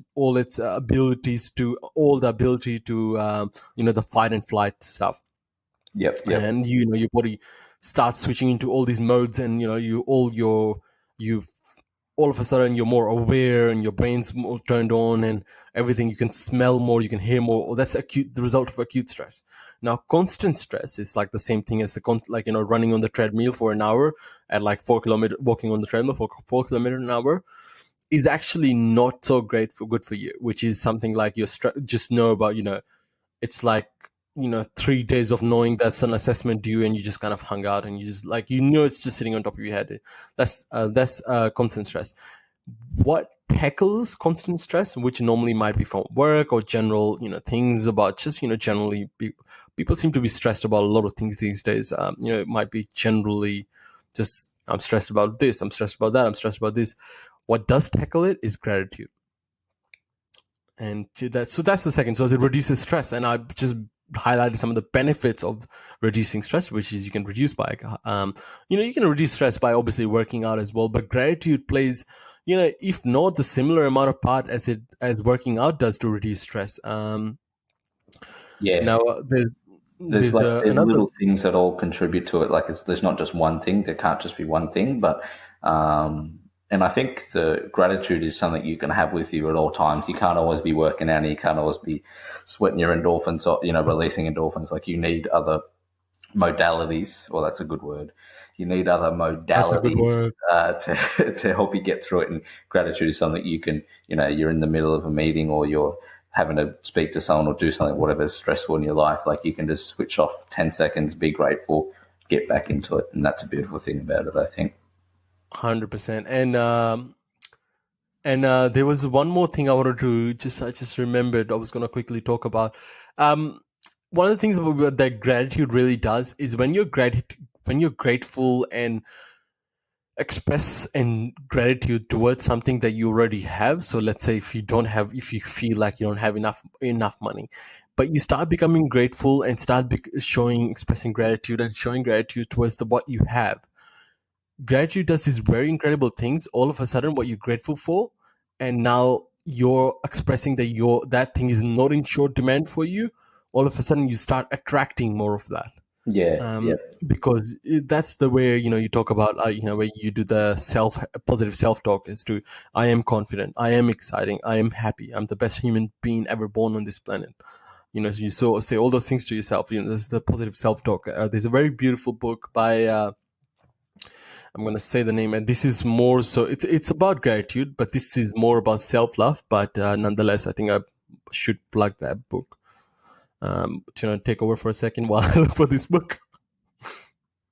abilities to all the ability to the fight and flight stuff. yep, yep, And your body starts switching into all these modes, and you all of a sudden you're more aware, and your brain's more turned on, and everything. You can smell more, you can hear more. That's the result of acute stress. Now, constant stress is like the same thing as running on the treadmill for an hour at like 4 kilometer, walking on the treadmill for 4 kilometers an hour, is actually not so good for you, which is something like just know about. It's like 3 days of knowing that's an assessment due, and you just kind of hung out, and you just it's just sitting on top of your head. That's constant stress. What tackles constant stress, which normally might be from work or general things about just generally people seem to be stressed about a lot of things these days. It might be generally just, I'm stressed about this, I'm stressed about that, I'm stressed about this. What does tackle it is gratitude. And that's the second. So it reduces stress, and I just highlighted some of the benefits of reducing stress, which is you can reduce stress by obviously working out as well. But gratitude plays, if not the similar amount of part as working out does to reduce stress. yeah. Now There's there's like the another. little things that all contribute to it. Like there's not just one thing. There can't just be one thing. But and I think the gratitude is something you can have with you at all times. You can't always be working out, and you can't always be sweating your endorphins or releasing endorphins. Like you need other modalities. Well, that's a good word. You need other That's a good modalities word. to help you get through it. And gratitude is something you can, you're in the middle of a meeting, or you're having to speak to someone or do something, whatever's stressful in your life. Like you can just switch off 10 seconds, be grateful, get back into it. And that's a beautiful thing about it, I think. 100%. And there was one more thing I wanted to I just remembered I was going to quickly talk about. One of the things that gratitude really does is when you're grateful and express and gratitude towards something that you already have. So let's say if you feel like you don't have enough money, but you start becoming grateful and start expressing gratitude and showing gratitude towards what you have. Gratitude does these very incredible things. All of a sudden, what you're grateful for, and now you're expressing that thing is not in short demand for you. All of a sudden, you start attracting more of that. Yeah, yeah, Because that's the way you talk about where you do the positive self talk is to, I am confident, I am exciting, I am happy, I'm the best human being ever born on this planet. So you say all those things to yourself. This is the positive self talk. There's a very beautiful book by I'm going to say the name, and this is more so it's about gratitude, but this is more about self-love. But nonetheless, I think I should plug that book. Take over for a second while I look for this book.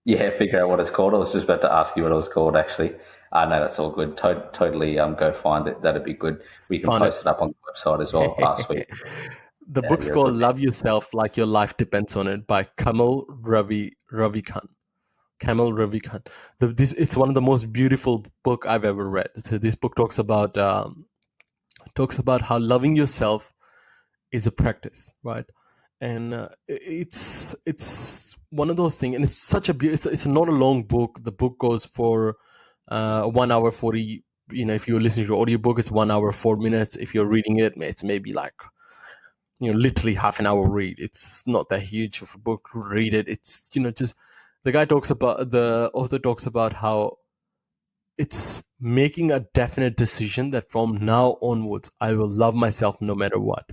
Yeah, figure out what it's called. I was just about to ask you what it was called, actually. No, that's all good. Totally go find it. That'd be good. We can Found post it up on the website as well. Sweet. it. The Yeah, book's you're a called good man. "Love Yourself Like Your Life Depends on It" by Kamal Ravikant. Kamal Ravikant. It's one of the most beautiful book I've ever read. So this book talks about how loving yourself is a practice, right? And it's one of those things, and it's such a it's not a long book. The book goes for 1 hour 40. If you're listening to audiobook, it's 1 hour 4 minutes. If you're reading it, it's maybe like literally half an hour read. It's not that huge of a book. Read it. It's just the author talks about how it's making a definite decision that from now onwards I will love myself no matter what.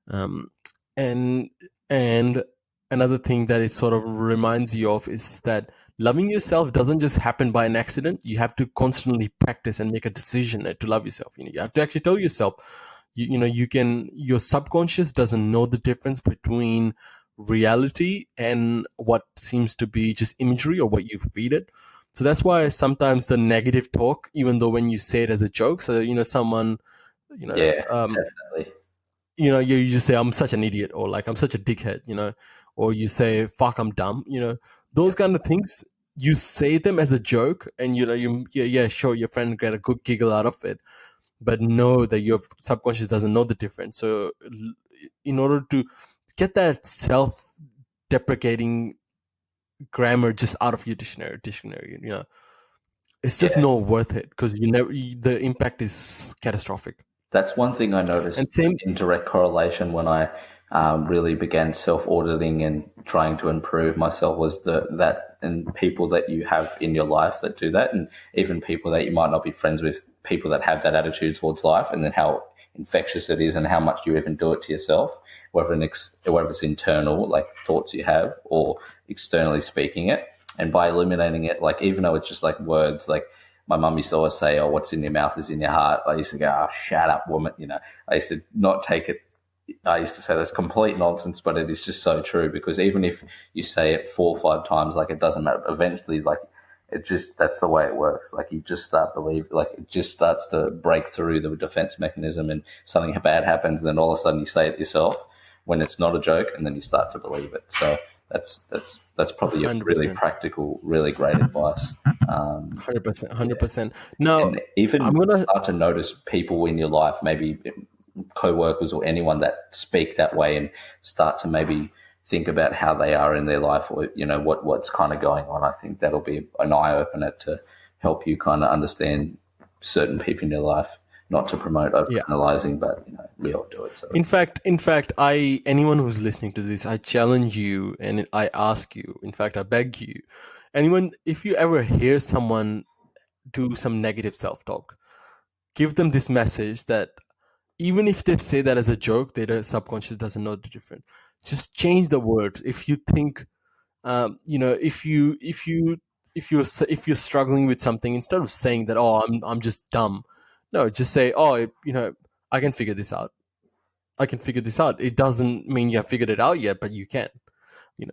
um, and and another thing that it sort of reminds you of is that loving yourself doesn't just happen by an accident. You have to constantly practice and make a decision to love yourself. You have to actually tell yourself, your subconscious doesn't know the difference between reality and what seems to be just imagery or what you feed it. So that's why sometimes the negative talk, even though when you say it as a joke, so someone, Yeah, definitely. you just say I'm such an idiot, or like I'm such a dickhead, or you say fuck I'm dumb, those Yep. kind of things. You say them as a joke, and yeah, sure, your friend get a good giggle out of it, but know that your subconscious doesn't know the difference. So in order to get that self-deprecating grammar just out of your dictionary, it's just Yeah. not worth it, because the impact is catastrophic. That's one thing I noticed And same. in direct correlation when I really began self-auditing and trying to improve myself was that and people that you have in your life that do that, and even people that you might not be friends with, people that have that attitude towards life, and then how infectious it is and how much you even do it to yourself, whether it's internal, like thoughts you have, or externally speaking it. And by eliminating it, like even though it's just like words, like my mum used to always say, "Oh, what's in your mouth is in your heart." I used to go, "Oh, shut up, woman." I used to not take it. I used to say that's complete nonsense, but it is just so true, because even if you say it 4 or 5 times, like it doesn't matter. Eventually, like that's the way it works. Like you just start believe, like it just starts to break through the defense mechanism, and something bad happens, and then all of a sudden you say it yourself when it's not a joke, and then you start to believe it. So that's probably a really 100%. practical, really great advice. 100%. 100%. Now, And even I'm gonna. start to notice people in your life, maybe co-workers or anyone that speak that way, and start to maybe think about how they are in their life, or what's kind of going on. I think that'll be an eye-opener to help you kind of understand certain people in your life, not to promote Yeah. overanalyzing, but we all do it. So In fact, anyone who's listening to this, I challenge you and I ask you. In fact, I beg you, anyone, if you ever hear someone do some negative self-talk, give them this message that even if they say that as a joke, their subconscious doesn't know the difference. Just change the words. If you think, if you're struggling with something, instead of saying that, oh, I'm just dumb, no, just say, oh, I can figure this out. I can figure this out. It doesn't mean you have figured it out yet, but you can.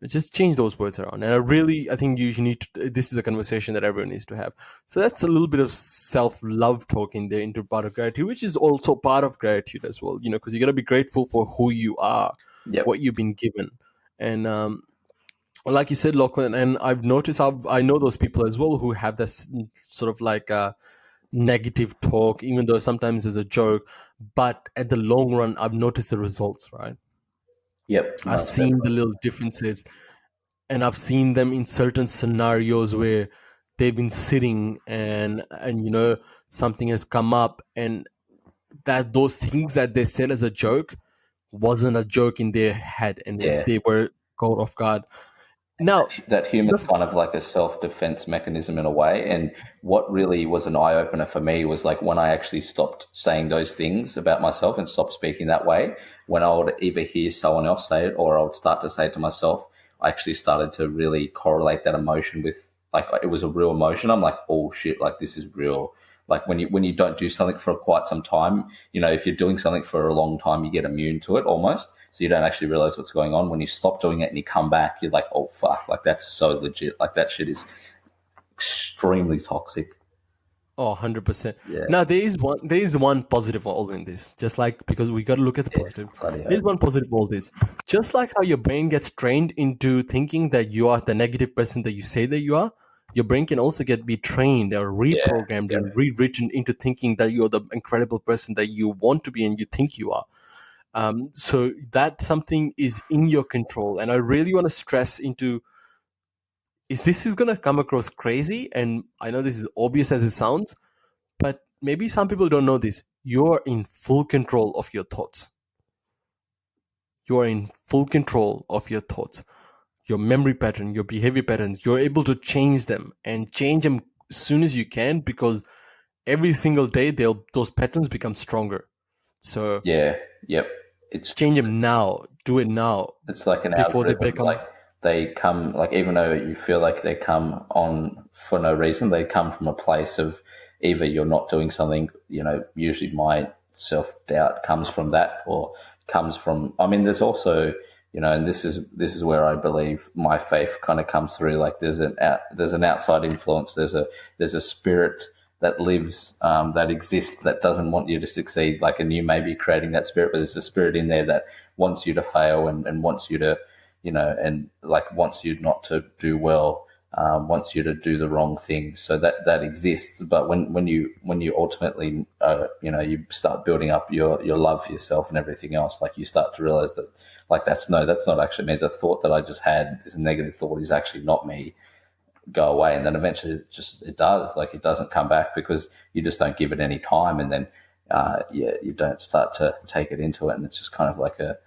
Just change those words around. And I think you need to. This is a conversation that everyone needs to have. So that's a little bit of self-love talk in there into part of gratitude, which is also part of gratitude as well. Because you got to be grateful for who you are, yep, what you've been given, and like you said, Lachlan. And I've noticed I know those people as well who have this sort of like negative talk, even though sometimes it's a joke. But at the long run, I've noticed the results. Right, yep, I've most seen the definitely. little differences, and I've seen them in certain scenarios where they've been sitting and something has come up, and that those things that they said as a joke wasn't a joke in their head, and Yeah. they were caught off guard. Now, That humor's kind of like a self-defense mechanism in a way. And what really was an eye-opener for me was like when I actually stopped saying those things about myself and stopped speaking that way, when I would either hear someone else say it or I would start to say it to myself, I actually started to really correlate that emotion with, like, it was a real emotion. I'm like, oh shit, like this is real. Like when you don't do something for quite some time, if you're doing something for a long time, you get immune to it almost. So you don't actually realize what's going on. When you stop doing it and you come back, you're like, oh fuck, like that's so legit. Like that shit is extremely toxic. Oh, 100%. Yeah, Now there is one positive all in this. Just like, because we got to look at the yeah, positive. bloody There's hope. one positive all this. Just like how your brain gets trained into thinking that you are the negative person that you say that you are, your brain can also be trained or Yeah, reprogrammed yeah, and rewritten into thinking that you're the incredible person that you want to be and you think you are. So that something is in your control. And I really want to stress into, is this is going to come across crazy. And I know this is obvious as it sounds, but maybe some people don't know this. You're in full control of your thoughts. You are in full control of your thoughts, your memory pattern, your behavior patterns. You're able to change them and change them as soon as you can, because every single day those patterns become stronger. So yeah, yep. It's change them now. Do it now It's like an before they algorithm. Like become. they come, like even though you feel like they come on for no reason, they come from a place of either you're not doing something. Usually my self doubt comes from that, or comes from. I mean, there's also, and this is where I believe my faith kind of comes through. Like there's an outside influence. There's a spirit that lives, that exists, that doesn't want you to succeed. Like, and you may be creating that spirit, but there's a spirit in there that wants you to fail, and wants you to, and like wants you not to do well, wants you to do the wrong thing. So that exists. But when you ultimately, you start building up your love for yourself and everything else, like you start to realize that, like, that's not actually me. The thought that I just had, this negative thought, is actually not me. Go away. And then eventually it does, like, it doesn't come back, because you just don't give it any time. And then you don't start to take it into it, and it's just kind of like a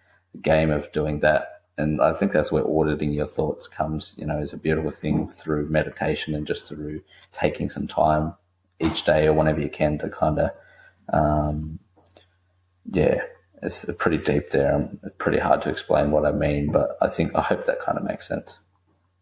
game of doing that. And I think that's where auditing your thoughts comes, is a beautiful thing, through meditation and just through taking some time each day or whenever you can to kind of, yeah, it's pretty deep there. Pretty hard to explain what I mean, but I hope that kind of makes sense.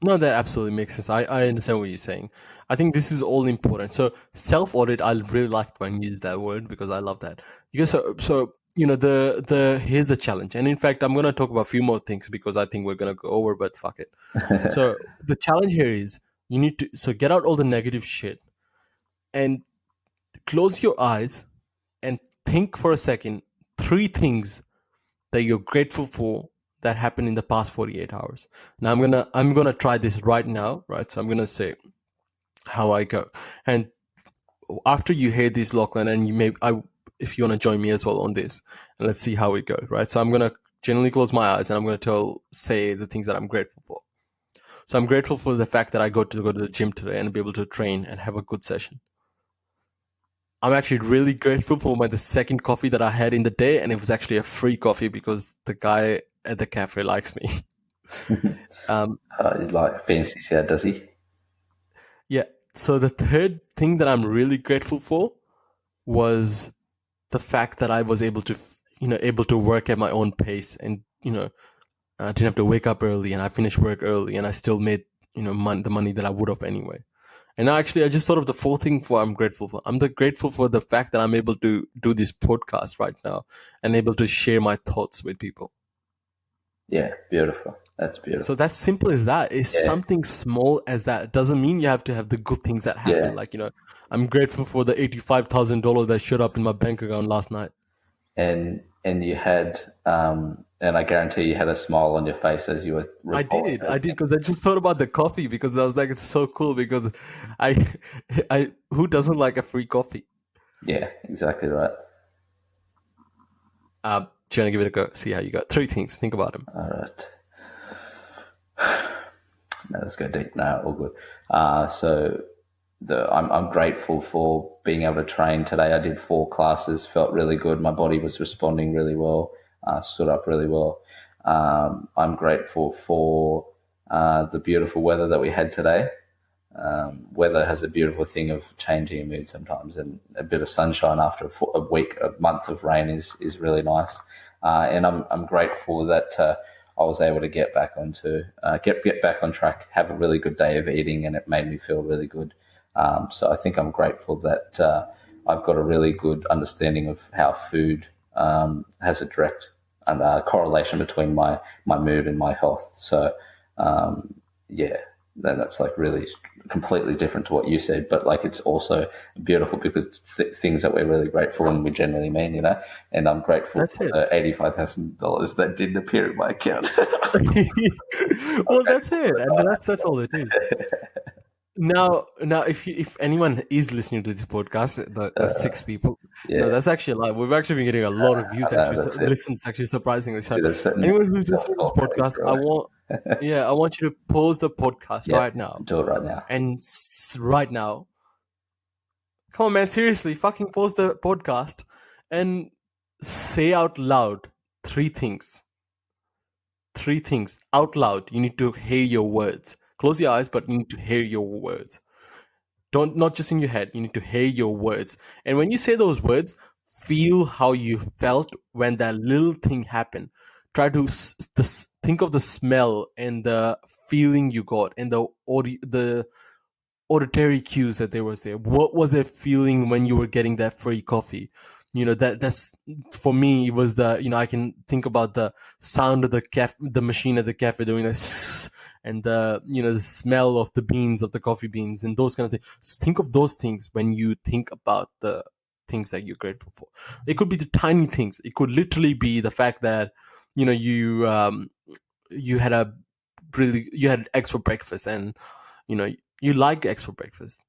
No, that absolutely makes sense. I understand what you're saying. I think this is all important. So self-audit, I really like when you use that word, because I love that. Because so the here's the challenge. And in fact, I'm gonna talk about a few more things, because I think we're gonna go over, but fuck it. So the challenge here is, you need to get out all the negative shit and close your eyes and think for a second, three things that you're grateful for that happened in the past 48 hours. Now I'm gonna try this right now, right? So I'm gonna say how I go, and after you hear this, Lachlan, and if you want to join me as well on this, and let's see how it goes, right? So I'm gonna generally close my eyes, and I'm gonna say the things that I'm grateful for. So I'm grateful for the fact that I go to the gym today and be able to train and have a good session. I'm actually really grateful for the second coffee that I had in the day, and it was actually a free coffee because the guy at the cafe likes me. Like fancy said, does he? Yeah. So the third thing that I'm really grateful for was the fact that I was able to work at my own pace, and I didn't have to wake up early, and I finished work early, and I still made the money that I would have anyway. And actually, I just thought of the fourth thing I'm grateful for. I'm grateful for the fact that I'm able to do this podcast right now and able to share my thoughts with people. Yeah, beautiful. That's So beautiful. that's simple as that. It's Yeah, something small as that. It doesn't mean you have to have the good things that happen. yeah. Like, I'm grateful for the $85,000 that showed up in my bank account last night. And you had, and I guarantee you had a smile on your face as you were recalling I those did, things. because I just thought about the coffee, because I was like, it's so cool, because I, who doesn't like a free coffee? Yeah, exactly right. Do you want to give it a go? See how you go. Three things. Think about them. All right. Now let's go deep. Now, all good. So I'm grateful for being able to train today. I did 4 classes, felt really good. My body was responding really well, stood up really well. I'm grateful for the beautiful weather that we had today. Weather has a beautiful thing of changing your mood sometimes, and a bit of sunshine after a month of rain is really nice. And I'm grateful that I was able to get back get back on track, have a really good day of eating, and it made me feel really good. So I think I'm grateful that I've got a really good understanding of how food has a direct correlation between my mood and my health. So yeah, then that's like really completely different to what you said. But like it's also beautiful because things that we're really grateful and we generally mean, you know. And I'm grateful That's for it. the $85,000 that didn't appear in my account. Well, that's it, and that's all it is. Now, if anyone is listening to this podcast, the 6 people, Yeah, no, that's actually a lot. We've actually been getting a lot of views, actually, that's it. listens, actually, surprisingly. So, See, that's that anyone who's listening to this self-talk coming podcast, through. I want you to pause the podcast Yeah, right now, do it right now. and right now, come on, man, seriously, fucking pause the podcast and say out loud 3 things. 3 things out loud. You need to hear your words. Close your eyes, but you need to hear your words. Don't, not just in your head. You need to hear your words. And when you say those words, feel how you felt when that little thing happened. Try to think of the smell and the feeling you got and the auditory cues that there was there. What was it feeling when you were getting that free coffee? That's for me. It was I can think about the sound of the machine at the cafe doing this, and the smell of the beans, of the coffee beans, and those kind of things. Think of those things when you think about the things that you're grateful for. It could be the tiny things. It could literally be the fact that you had eggs for breakfast, and you like eggs for breakfast.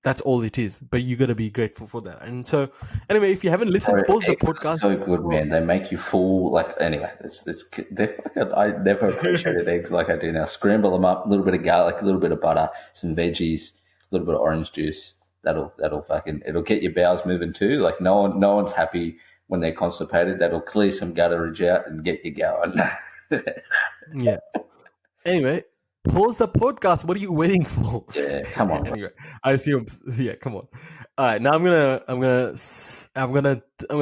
That's all it is, but you got to be grateful for that. And so, anyway, if you haven't listened, pause the Eggs are podcast. so good, man. They make you full. Like anyway, they're fucking. I never appreciated eggs like I do now. Scramble them up, a little bit of garlic, a little bit of butter, some veggies, a little bit of orange juice. That'll fucking it'll get your bowels moving too. Like no one's happy when they're constipated. That'll clear some gutterage out and get you going. Yeah. Anyway, pause the podcast. What are you waiting for? Yeah, come on. Anyway, I assume. Yeah, come on. All right, now I'm gonna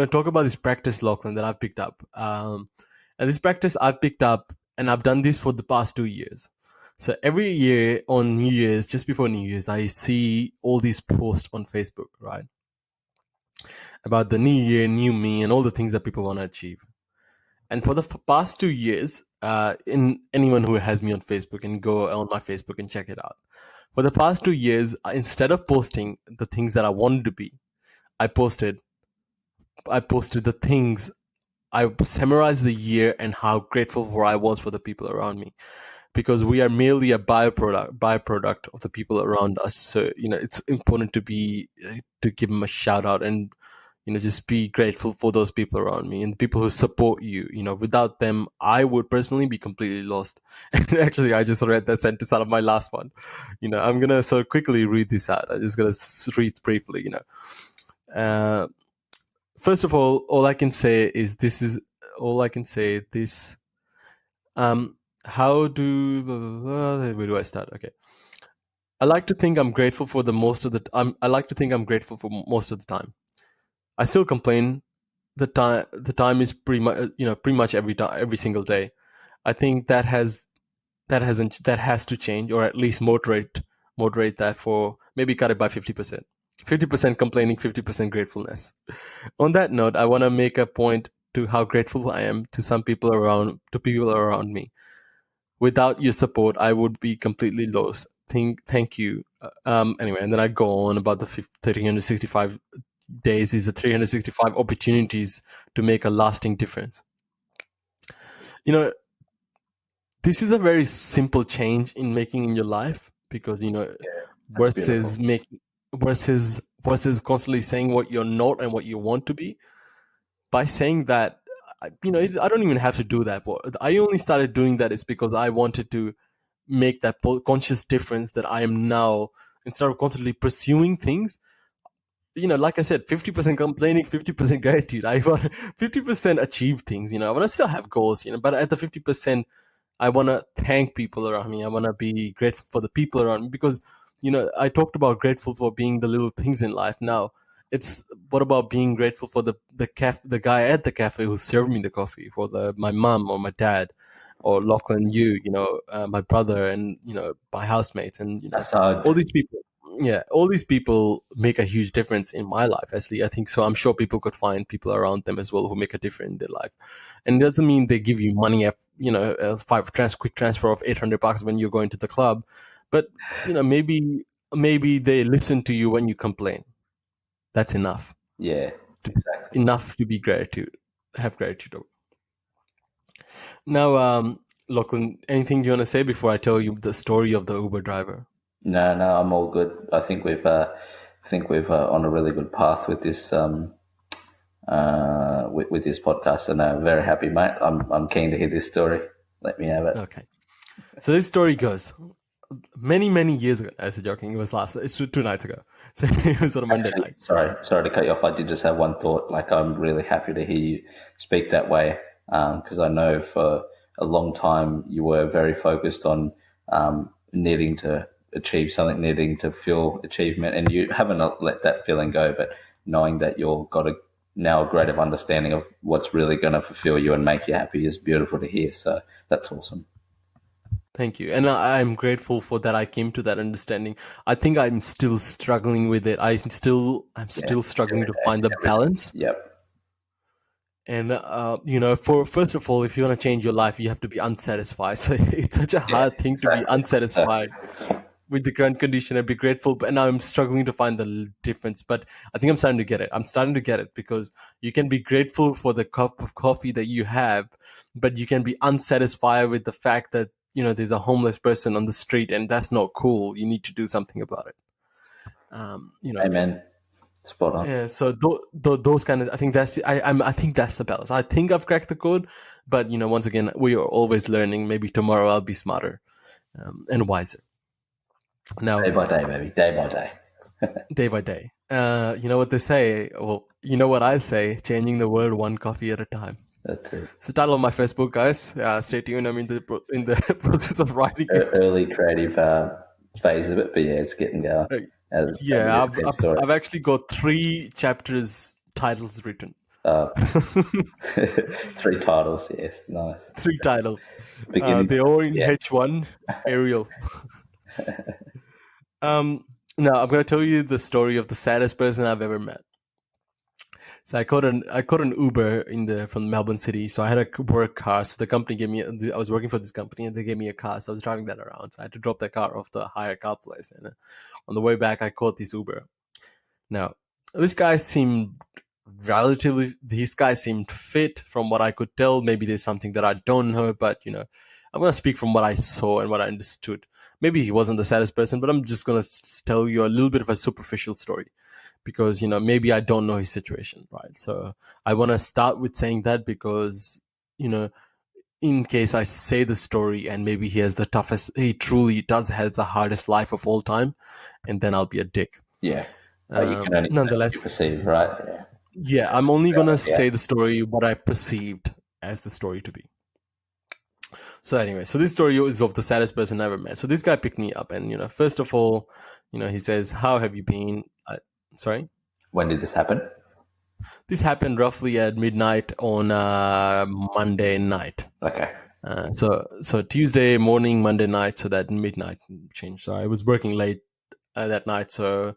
talk about this practice, Lachlan, that I've picked up. And this practice I've picked up, and I've done this for the past 2 years. So every year on New Year's, just before New Year's, I see all these posts on Facebook, right, about the new year, new me, and all the things that people want to achieve. And for the past 2 years, in anyone who has me on Facebook, and go on my Facebook and check it out. For the past 2 years, instead of posting the things that I wanted to be, I posted the things. I summarized the year and how grateful I was for the people around me, because we are merely a byproduct of the people around us. So it's important to give them a shout out and just be grateful for those people around me and people who support you. Without them, I would personally be completely lost. And actually, I just read that sentence out of my last one. I'm gonna so quickly read this out. I'm just gonna read briefly. First of all I can say is this. How do where do I start? Okay. I like to think I'm grateful for most of the time. I still complain. The time is pretty much every single day. I think that has to change, or at least moderate that, for maybe cut it by 50%. 50% complaining, 50% gratefulness. On that note, I want to make a point to how grateful I am to people around me. Without your support, I would be completely lost. Thank you. Anyway, and then I go on about the 365 days is the 365 opportunities to make a lasting difference. This is a very simple change in making in your life, because versus constantly saying what you're not and what you want to be. By saying that, I don't even have to do that. But I only started doing that is because I wanted to make that conscious difference that I am now, instead of constantly pursuing things. Like I said, 50% complaining, 50% gratitude. I want 50% achieve things. I want to still have goals, but at the 50%, I want to thank people around me. I want to be grateful for the people around me, because, I talked about grateful for being the little things in life. Now, it's what about being grateful for the guy at the cafe who served me the coffee, for my mom or my dad, or Lachlan, my brother, and my housemates, and That's hard. all these people. Yeah, all these people make a huge difference in my life. Actually, I think so. I'm sure people could find people around them as well who make a difference in their life. And it doesn't mean they give you money, quick transfer of $800 when you're going to the club. But maybe they listen to you when you complain. That's enough. Yeah, exactly. Enough to be have gratitude over. Now, Lachlan, anything you want to say before I tell you the story of the Uber driver? No, I'm all good. I think we've on a really good path with this with this podcast, and I'm very happy, mate. I'm keen to hear this story. Let me have it. Okay. So this story goes many years ago. I was joking. It's 2 nights ago. So it was on a Monday Actually, night. sorry to cut you off. I did just have one thought. Like, I'm really happy to hear you speak that way, because I know for a long time you were very focused on needing to achieve something, needing to feel achievement, and you haven't let that feeling go. But knowing that you've got now a greater understanding of what's really going to fulfill you and make you happy is beautiful to hear. So that's awesome. Thank you. And I'm grateful for that. I came to that understanding. I think I'm still struggling with it. I'm still struggling to find the balance. Yep. And for first of all, if you want to change your life, you have to be unsatisfied. So it's such a hard thing to be unsatisfied with the current condition and be grateful. But now I'm struggling to find the difference. But I think I'm starting to get it. I'm starting to get it, because you can be grateful for the cup of coffee that you have, but you can be unsatisfied with the fact that there's a homeless person on the street, and that's not cool. You need to do something about it. Amen. Spot on. Yeah, so those kind of, I think I think that's the balance. I think I've cracked the code, but once again, we are always learning. Maybe tomorrow I'll be smarter and wiser. Now, day by day, baby, day by day. Day by day. You know what they say? Well, you know what I say? Changing the world one coffee at a time. That's it. It's the title of my Facebook, guys. Stay tuned. I'm in the process of writing it. Early creative phase of it, but yeah, it's getting going. I've actually got 3 chapters titles written. 3 titles, yes, nice. 3 titles. They're all in H1 Arial. Now I'm going to tell you the story of the saddest person I've ever met. So I caught an Uber from Melbourne City. So I had a work car. So the company gave me. I was working for this company, and they gave me a car. So I was driving that around. So I had to drop that car off the hire car place, and on the way back, I caught this Uber. Now this guy seemed fit from what I could tell. Maybe there's something that I don't know, but I'm going to speak from what I saw and what I understood. Maybe he wasn't the saddest person, but I'm just going to tell you a little bit of a superficial story, because maybe I don't know his situation, right? So I want to start with saying that, because in case I say the story and maybe he truly does have the hardest life of all time, and then I'll be a dick. Yeah. You can only nonetheless perceive, right? Yeah, I'm only gonna say the story what I perceived as the story to be. So anyway, so this story is of the saddest person I ever met. So this guy picked me up, and first of all, he says, "How have you been?" Sorry. When did this happen? This happened roughly at midnight on Monday night. Okay. So Tuesday morning, Monday night, so that midnight change. So I was working late that night, so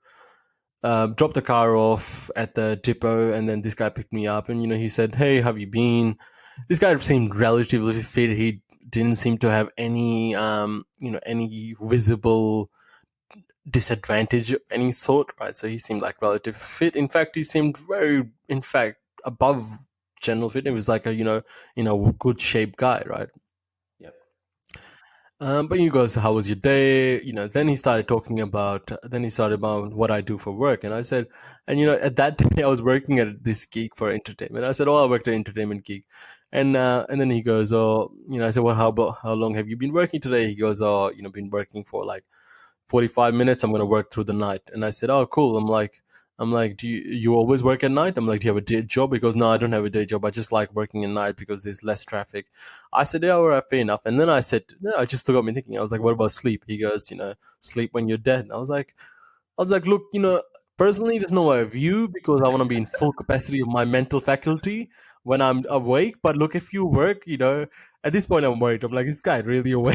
dropped the car off at the depot, and then this guy picked me up, and he said, "Hey, how have you been?" This guy seemed relatively fit. He didn't seem to have any any visible disadvantage of any sort, right? So he seemed like relatively fit. In fact, he seemed above general fit. He was like a good shape guy, right? Yep. But he goes, "How was your day?" Then he started talking about. Then he started about what I do for work, and I said, and at that day I was working at this gig for entertainment. I said, "Oh, I worked at an entertainment gig," and then he goes, "Oh, I said, well, how long have you been working today?" He goes, "Oh, been working for like 45 minutes. I'm going to work through the night." And I said, "Oh, cool." I'm like, "Do you always work at night?" I'm like, "Do you have a day job?" He goes, "No, I don't have a day job. I just like working at night because there's less traffic." I said, "Yeah, all right, fair enough." And then I said, no, I just got me thinking. I was like, "What about sleep?" He goes, "Sleep when you're dead." And I was like, "Look, personally, there's no way of you, because I want to be in full capacity of my mental faculty when I'm awake. But look, if you work, At this point, I'm worried. I'm like, this guy really away?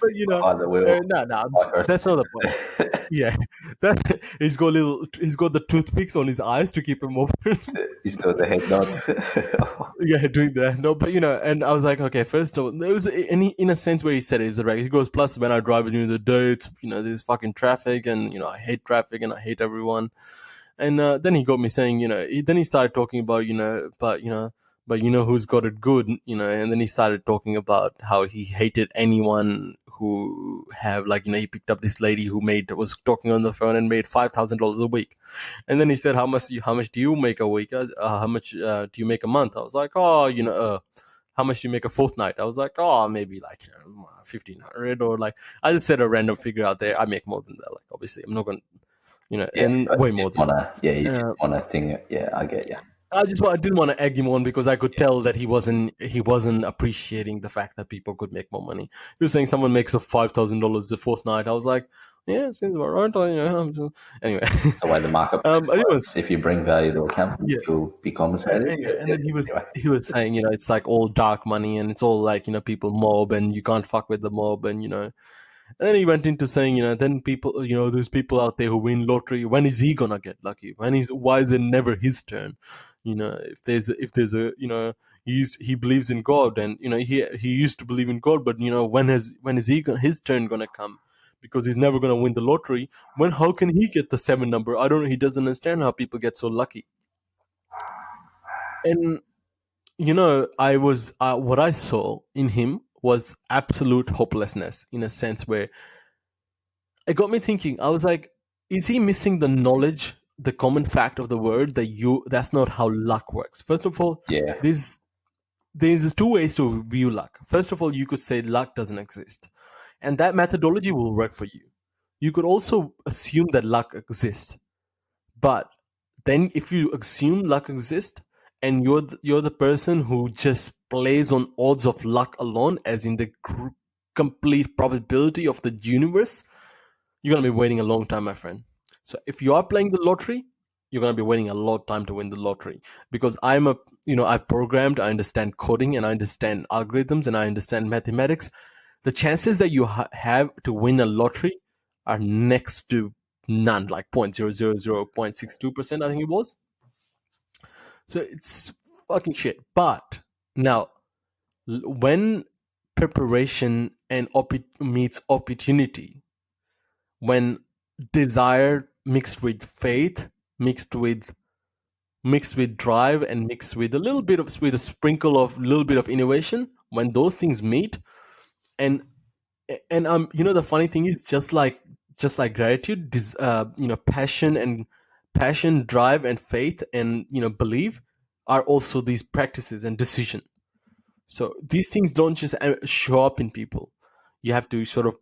But Behind the wheel. no, no, Like first that's not the point. Yeah, that he's got the toothpicks on his eyes to keep him open. he's doing the head nod. Yeah, doing that. No, but and I was like, okay, first of all, there was in a sense where he said it is right. He goes, plus when I drive during the day, it's there's fucking traffic, and I hate traffic and I hate everyone. And then he got me saying, then he started talking about, but who's got it good, and then he started talking about how he hated anyone who have like, he picked up this lady who was talking on the phone and made $5,000 a week. And then he said, how much do you make a week? How much do you make a month? I was like, oh, how much do you make a fortnight? I was like, oh, maybe like 1,500, or like, I just said a random figure out there. I make more than that. Like, obviously, I'm not going to, Yeah, and way more than that. you did want to think. Yeah, I get you. I didn't want to egg him on because I could tell that he wasn't appreciating the fact that people could make more money. He was saying someone makes a $5,000 a fortnight. I was like, yeah, seems about right. Anyway, That's the way the marketplace works. If you bring value to a company, you'll be compensated. And then he was saying, it's like all dark money, and it's all like people mob, and you can't fuck with the mob, and And then he went into saying, then people, there's people out there who win lottery. When is he gonna get lucky? Why is it never his turn? If there's a, he believes in God, and he used to believe in God, but when is his turn gonna come? Because he's never gonna win the lottery. How can he get the 7 number? I don't know. He doesn't understand how people get so lucky. And I was what I saw in him was absolute hopelessness, in a sense where it got me thinking. I was like, is he missing the knowledge, the common fact of the word that's not how luck works? First of all, Yeah. there's two ways to view luck. First of all, you could say luck doesn't exist, and that methodology will work for you. You could also assume that luck exists, but then if you assume luck exists and you're the person who just plays on odds of luck alone, as in the complete probability of the universe, you're going to be waiting a long time, my friend. So if you are playing the lottery, you're going to be waiting a long time to win the lottery. Because I've programmed, I understand coding, and I understand algorithms, and I understand mathematics. The chances that you have to win a lottery are next to none, like 0.000.62%, I think it was. So it's fucking shit. But now, when preparation and meets opportunity, when desire mixed with faith, mixed with drive, and mixed with a little bit of a sprinkle of little bit of innovation, when those things meet, and the funny thing is, just like gratitude, passion, drive, and faith, and belief are also these practices and decision. So these things don't just show up in people. You have to sort of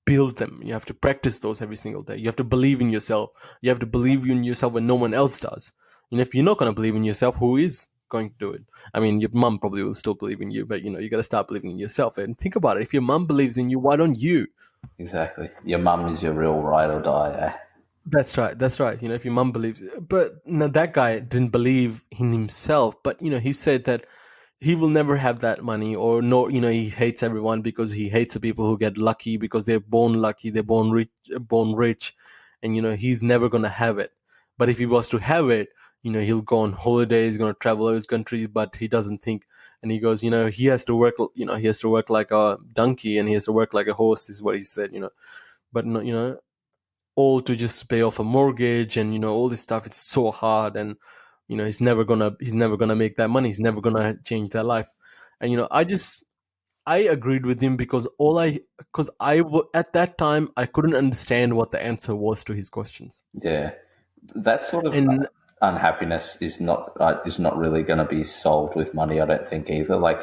build them. You have to practice those every single day. You have to believe in yourself. You have to believe in yourself when no one else does. And if you're not going to believe in yourself, who is going to do it? I mean, your mom probably will still believe in you, but you got to start believing in yourself. And think about it. If your mom believes in you, why don't you? Exactly. Your mum is your real ride or die. Eh? That's right. If your mom believes, but no, that guy didn't believe in himself. But he said that he will never have that money, or no, he hates everyone because he hates the people who get lucky because they're born lucky, they're born rich, and he's never gonna have it. But if he was to have it, he'll go on holidays, he's gonna travel his country, but he doesn't think, and he goes, he has to work, he has to work like a donkey, and he has to work like a horse, is what he said, but no, all to just pay off a mortgage, and all this stuff. It's so hard, and he's never gonna make that money. He's never gonna change their life. And I agreed with him because at that time I couldn't understand what the answer was to his questions. Yeah, that sort of unhappiness is not really going to be solved with money. I don't think either. Like,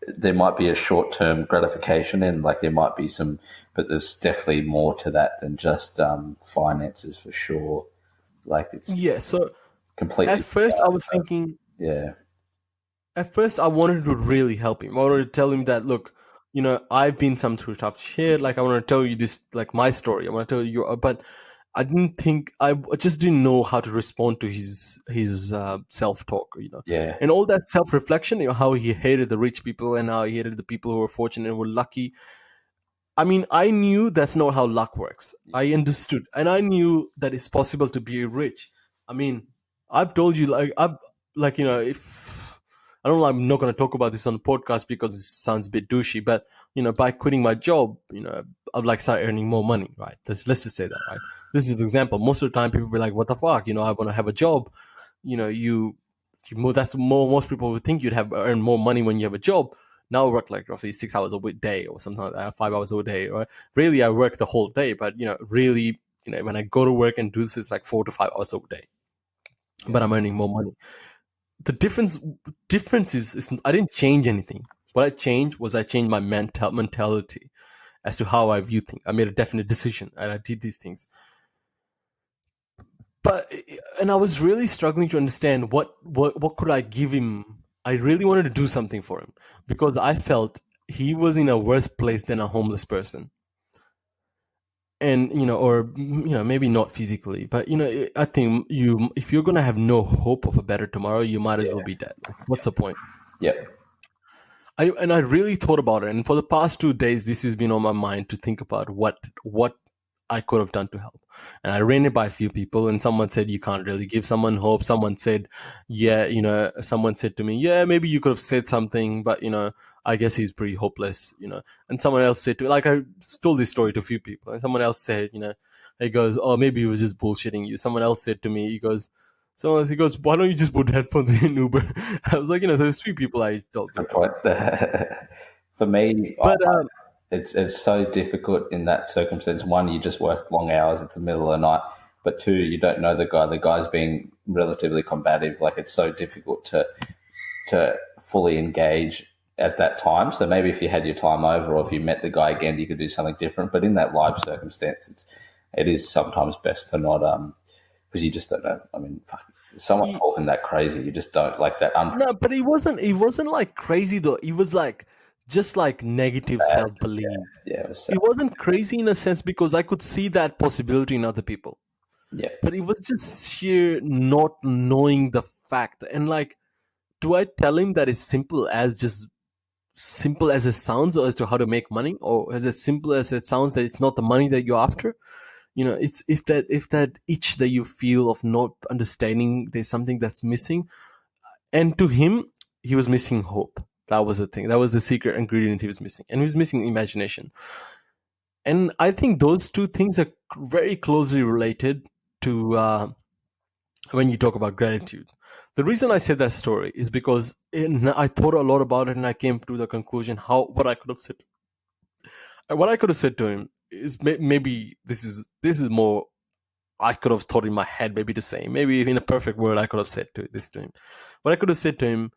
there might be a short term gratification, and like there might be some, but there's definitely more to that than just finances for sure. Like, it's So completely. At first, I was thinking. Yeah. At first, I wanted to really help him. I wanted to tell him that, look, I've been through tough shit. Like, I want to tell you this, like, my story. I want to tell you, but I didn't think I just didn't know how to respond to his self talk, Yeah. and all that self reflection. How he hated the rich people and how he hated the people who were fortunate and were lucky. I mean, I knew that's not how luck works. I understood, and I knew that it's possible to be rich. I mean, I've told you, if I don't know, I'm not going to talk about this on the podcast because it sounds a bit douchey. But by quitting my job, I'd like start earning more money, right? Let's just say that, right? This is an example. Most of the time, people be like, "What the fuck?" I want to have a job. That's more. Most people would think you'd have earn more money when you have a job. Now I work like roughly 6 hours a day or something like that, 5 hours a day. Or really, I work the whole day. But really, when I go to work and do this, it's like 4 to 5 hours a day. But I'm earning more money. The difference is I didn't change anything. What I changed was I changed my mentality as to how I view things. I made a definite decision and I did these things. And I was really struggling to understand what could I give him. I really wanted to do something for him because I felt he was in a worse place than a homeless person. And or maybe not physically, but I think if you're gonna have no hope of a better tomorrow, you might as well be dead. Like, what's the point? Yep. I really thought about it, and for the past 2 days, this has been on my mind to think about what I could have done to help. And I ran it by a few people, and someone said you can't really give someone hope. Someone said, someone said to me, yeah, maybe you could have said something, but I guess he's pretty hopeless, And someone else said to me, like I told this story to a few people, and someone else said, he goes, oh, maybe he was just bullshitting you. Someone else said to me, he goes, why don't you just put headphones in Uber? I was like, there's few people I told this. For me, But it's so difficult in that circumstance. One, you just work long hours; it's the middle of the night. But two, you don't know the guy. The guy's being relatively combative. Like it's so difficult to fully engage at that time. So maybe if you had your time over, or if you met the guy again, you could do something different. But in that live circumstance, it is sometimes best to not because you just don't know. I mean, someone talking that crazy, you just don't like that. No, but he wasn't like crazy though. He was like just like negative self belief. Yeah, it was He wasn't crazy in a sense because I could see that possibility in other people. yeah, But it was just sheer not knowing the fact. And like, do I tell him that it's simple as it sounds, or as to how to make money, or as simple as it sounds that it's not the money that you're after? It's if that itch that you feel of not understanding there's something that's missing. And to him, he was missing hope. That was the thing. That was the secret ingredient he was missing. And he was missing imagination. And I think those two things are very closely related to when you talk about gratitude. The reason I said that story is because I thought a lot about it and I came to the conclusion what I could have said. What I could have said to him is maybe this is more I could have thought in my head maybe the same. Maybe in a perfect world I could have said this to him. What I could have said to him,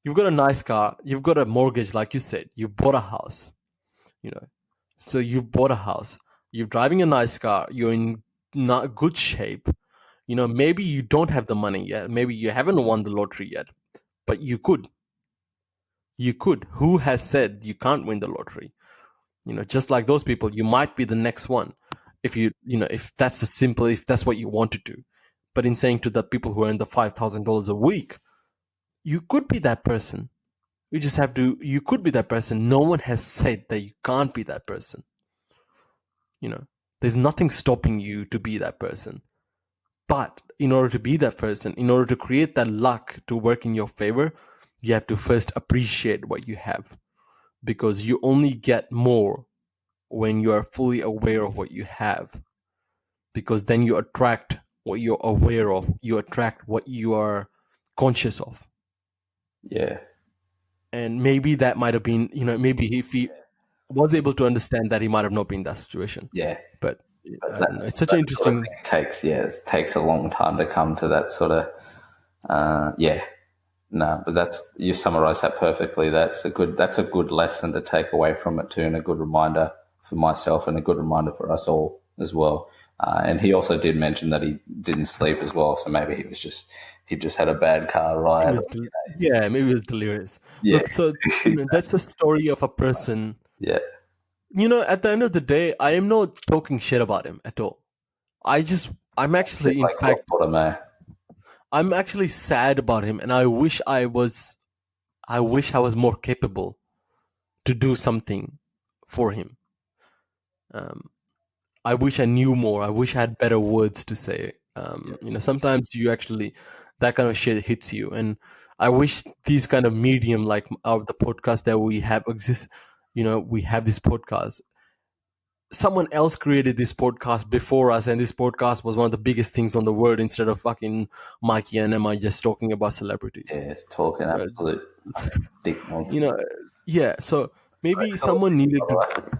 you've got a nice car, you've got a mortgage, like you said, you bought a house, so you've bought a house, you're driving a nice car, you're in not good shape, maybe you don't have the money yet, maybe you haven't won the lottery yet, but you could. Who has said you can't win the lottery? Just like those people, you might be the next one if if that's what you want to do. But in saying to the people who earn the $5,000 a week, you could be that person. You could be that person. No one has said that you can't be that person. There's nothing stopping you to be that person. But in order to be that person, in order to create that luck to work in your favor, you have to first appreciate what you have, because you only get more when you are fully aware of what you have, because then you attract what you're aware of, you attract what you are conscious of. yeah. And maybe that might have been, maybe if he was able to understand that, he might have not been in that situation. Yeah. But I don't know. It's such an interesting. It takes a long time to come to that sort of. No, but you summarise that perfectly. That's a good lesson to take away from it too, and a good reminder for myself, and a good reminder for us all as well. And he also did mention that he didn't sleep as well, so maybe he just had a bad car ride. Maybe he was delirious. Yeah. Look, so that's the story of a person. Yeah. At the end of the day, I am not talking shit about him at all. I'm actually, in Like rock fact, bottom, eh? I'm actually sad about him, and I wish I was more capable to do something for him. Um, I wish I knew more. I wish I had better words to say. Sometimes you actually, that kind of shit hits you, and I wish these kind of medium like the podcast that we have exists. We have this podcast. Someone else created this podcast before us, and this podcast was one of the biggest things on the world. Instead of fucking Mikey and Emma just talking about celebrities, Yeah, talking Uh, absolute dick nonsense. you know, yeah. So maybe Cool. someone needed to All right.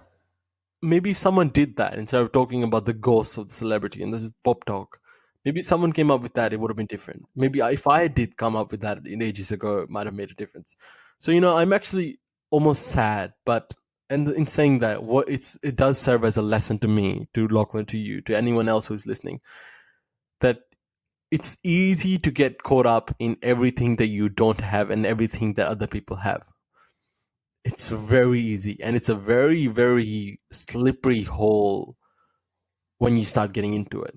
maybe if someone did that instead of talking about the ghosts of the celebrity and this is pop talk, maybe someone came up with that, it would have been different. Maybe if I did come up with that in ages ago, it might have made a difference. So I'm actually almost sad, but and in saying that, it does serve as a lesson to me, to Lachlan, to you, to anyone else who's listening, that it's easy to get caught up in everything that you don't have and everything that other people have. It's very easy, and it's a very, very slippery hole when you start getting into it.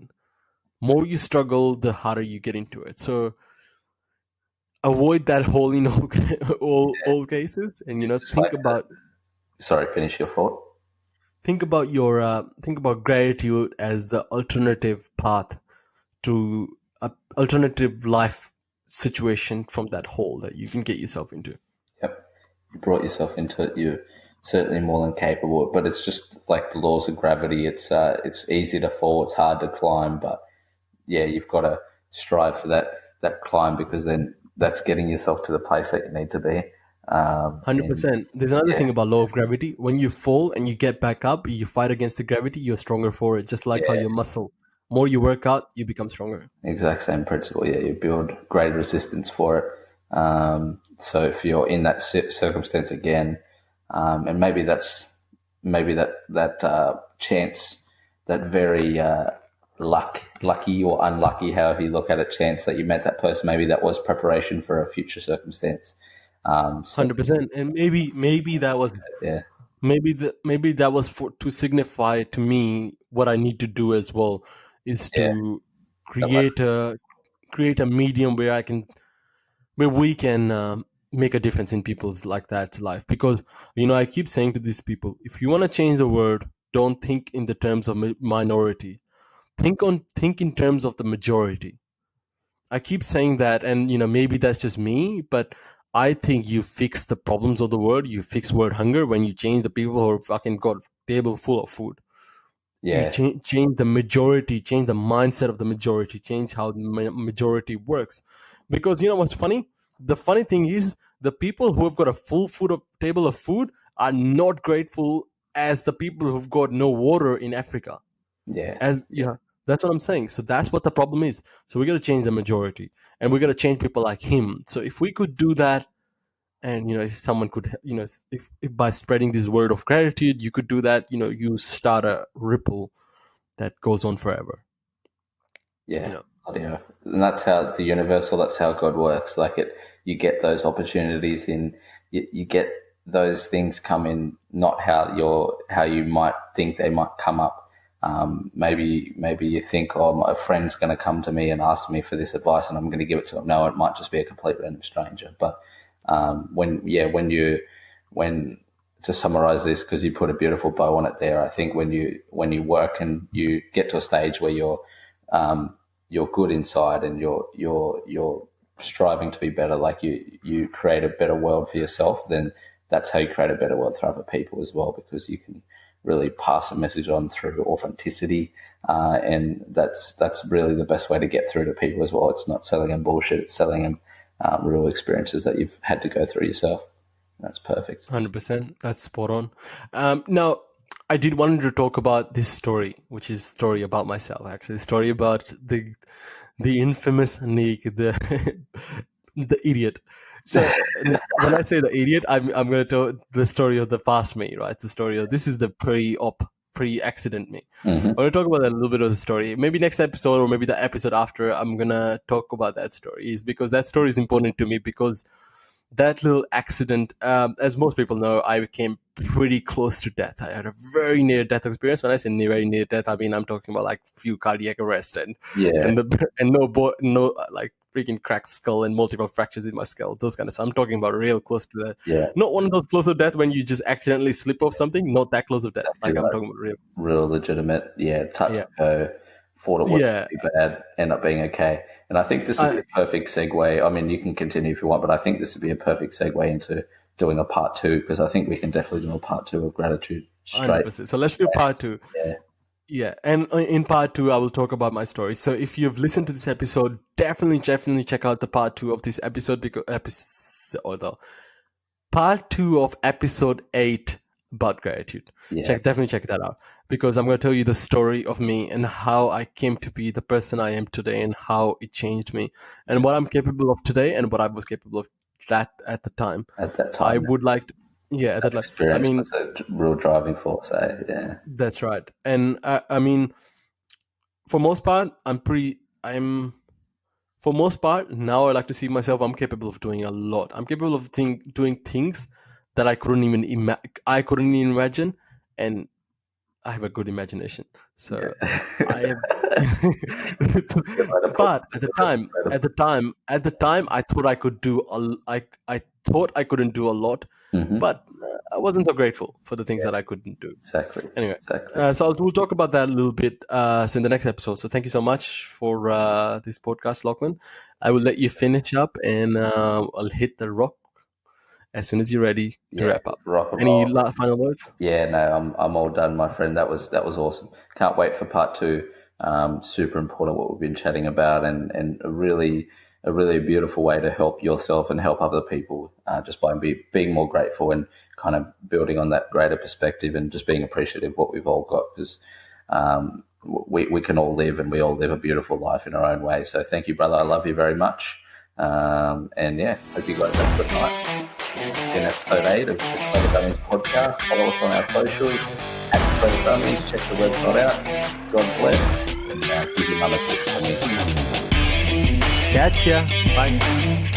More you struggle, the harder you get into it. So avoid that hole in all cases, and It's just like, sorry, finish your thought. think about think about gratitude as the alternative path to a alternative life situation from that hole that you can get yourself into. Yep. You brought yourself into it. You're certainly more than capable, but it's just like the laws of gravity. It's easy to fall. It's hard to climb, but yeah, you've got to strive for that climb, because then that's getting yourself to the place that you need to be. And 100%. There's another yeah, thing about law of gravity. When you fall and you get back up, you fight against the gravity, you're stronger for it. Just like how yeah, your muscle, more you work out, you become stronger. exact same principle. Yeah, you build greater resistance for it. So if you're in that circumstance again, and maybe that chance, that very lucky or unlucky, however you look at it, chance that you met that person, maybe that was preparation for a future circumstance. So 100%. And maybe that was yeah, maybe that was to signify to me what I need to do as well, is yeah, to but like, create a medium where we can make a difference in people's like that life. Because I keep saying to these people, if you want to change the world, don't think in the terms of minority. Think in terms of the majority. I keep saying that, and maybe that's just me, but I think you fix the problems of the world. You fix world hunger when you change the people who are fucking got a table full of food. You yeah, change the majority, change the mindset of the majority, change how the majority works. Because what's funny? The funny thing is, the people who have got a full table of food are not grateful as the people who've got no water in Africa. yeah, As yeah, that's what I'm saying. So that's what the problem is. So we got to change the majority, and we got to change people like him. So if we could do that, and if someone could, if by spreading this word of gratitude, you could do that, you start a ripple that goes on forever. yeah. Yeah, and that's how the universal. That's how God works. Like you get those opportunities in. You get those things come in, not how you might think they might come up. Maybe you think, oh, my friend's going to come to me and ask me for this advice, and I'm going to give it to him. No, it might just be a complete random stranger. But when to summarize this, because you put a beautiful bow on it there, I think when you work and you get to a stage where you're good inside and you're striving to be better, like you create a better world for yourself, then that's how you create a better world for other people as well, because you can really pass a message on through authenticity, and that's really the best way to get through to people as well. It's not selling them bullshit, it's selling them real experiences that you've had to go through yourself. That's perfect. 100%. That's spot on. Now, I did wanted to talk about this story, which is a story about myself, actually. A story about the infamous Nick, the idiot. So when I say the idiot, I'm going to tell the story of the past me, right? The story of this is the pre-accident me. Mm-hmm. I want to talk about that, a little bit of the story. Maybe next episode or maybe the episode after, I'm going to talk about that story, is because that story is important to me, because that little accident, as most people know, I came pretty close to death. I had a very near death experience. When I say very near death, I mean I'm talking about like few cardiac arrests and no like freaking cracked skull and multiple fractures in my skull, those kind of stuff. I'm talking about real close to that. Yeah. Not one of those close to death when you just accidentally slip off something. Not that close to death. Exactly Like I'm right. talking about real legitimate. Yeah, touch and go. Thought it would be bad, end up being okay. And I think this would be a perfect segue. I mean, you can continue if you want, but I think this would be a perfect segue into doing a part 2, because I think we can definitely do a part 2 of gratitude straight. 100%. So let's do part 2. Yeah. And in part 2, I will talk about my story. So if you've listened to this episode, definitely check out the part 2 of this episode, because part 2 of episode 8 about gratitude. Definitely check that out, because I'm going to tell you the story of me and how I came to be the person I am today and how it changed me and what I'm capable of today and what I was capable of at the time. At that time, I would like to, that experience, I mean, was a real driving force. Yeah, that's right. And I mean, for most part, for most part, now I like to see myself, I'm capable of doing a lot. I'm capable of doing things that I couldn't even imagine, and I have a good imagination. So I have. But at the time, I thought I could do I thought I couldn't do a lot, but I wasn't so grateful for the things that I couldn't do. Exactly. Anyway, so we'll talk about that a little bit in the next episode. So thank you so much for this podcast, Lachlan. I will let you finish up, and I'll hit the rock as soon as you're ready to wrap up. Any final words? Yeah, no, I'm all done, my friend. That was awesome. Can't wait for part 2. Super important what we've been chatting about, and a really beautiful way to help yourself and help other people, just by being more grateful and kind of building on that greater perspective and just being appreciative of what we've all got, because we can all live, and we all live a beautiful life in our own way. So thank you, brother. I love you very much. And yeah, hope you guys have a good night. In episode 8 of the Clever Dummies podcast. Follow us on our socials at Clever Dummies. Check the website out. God bless. And give your mother a kiss for me. Catch ya. Bye.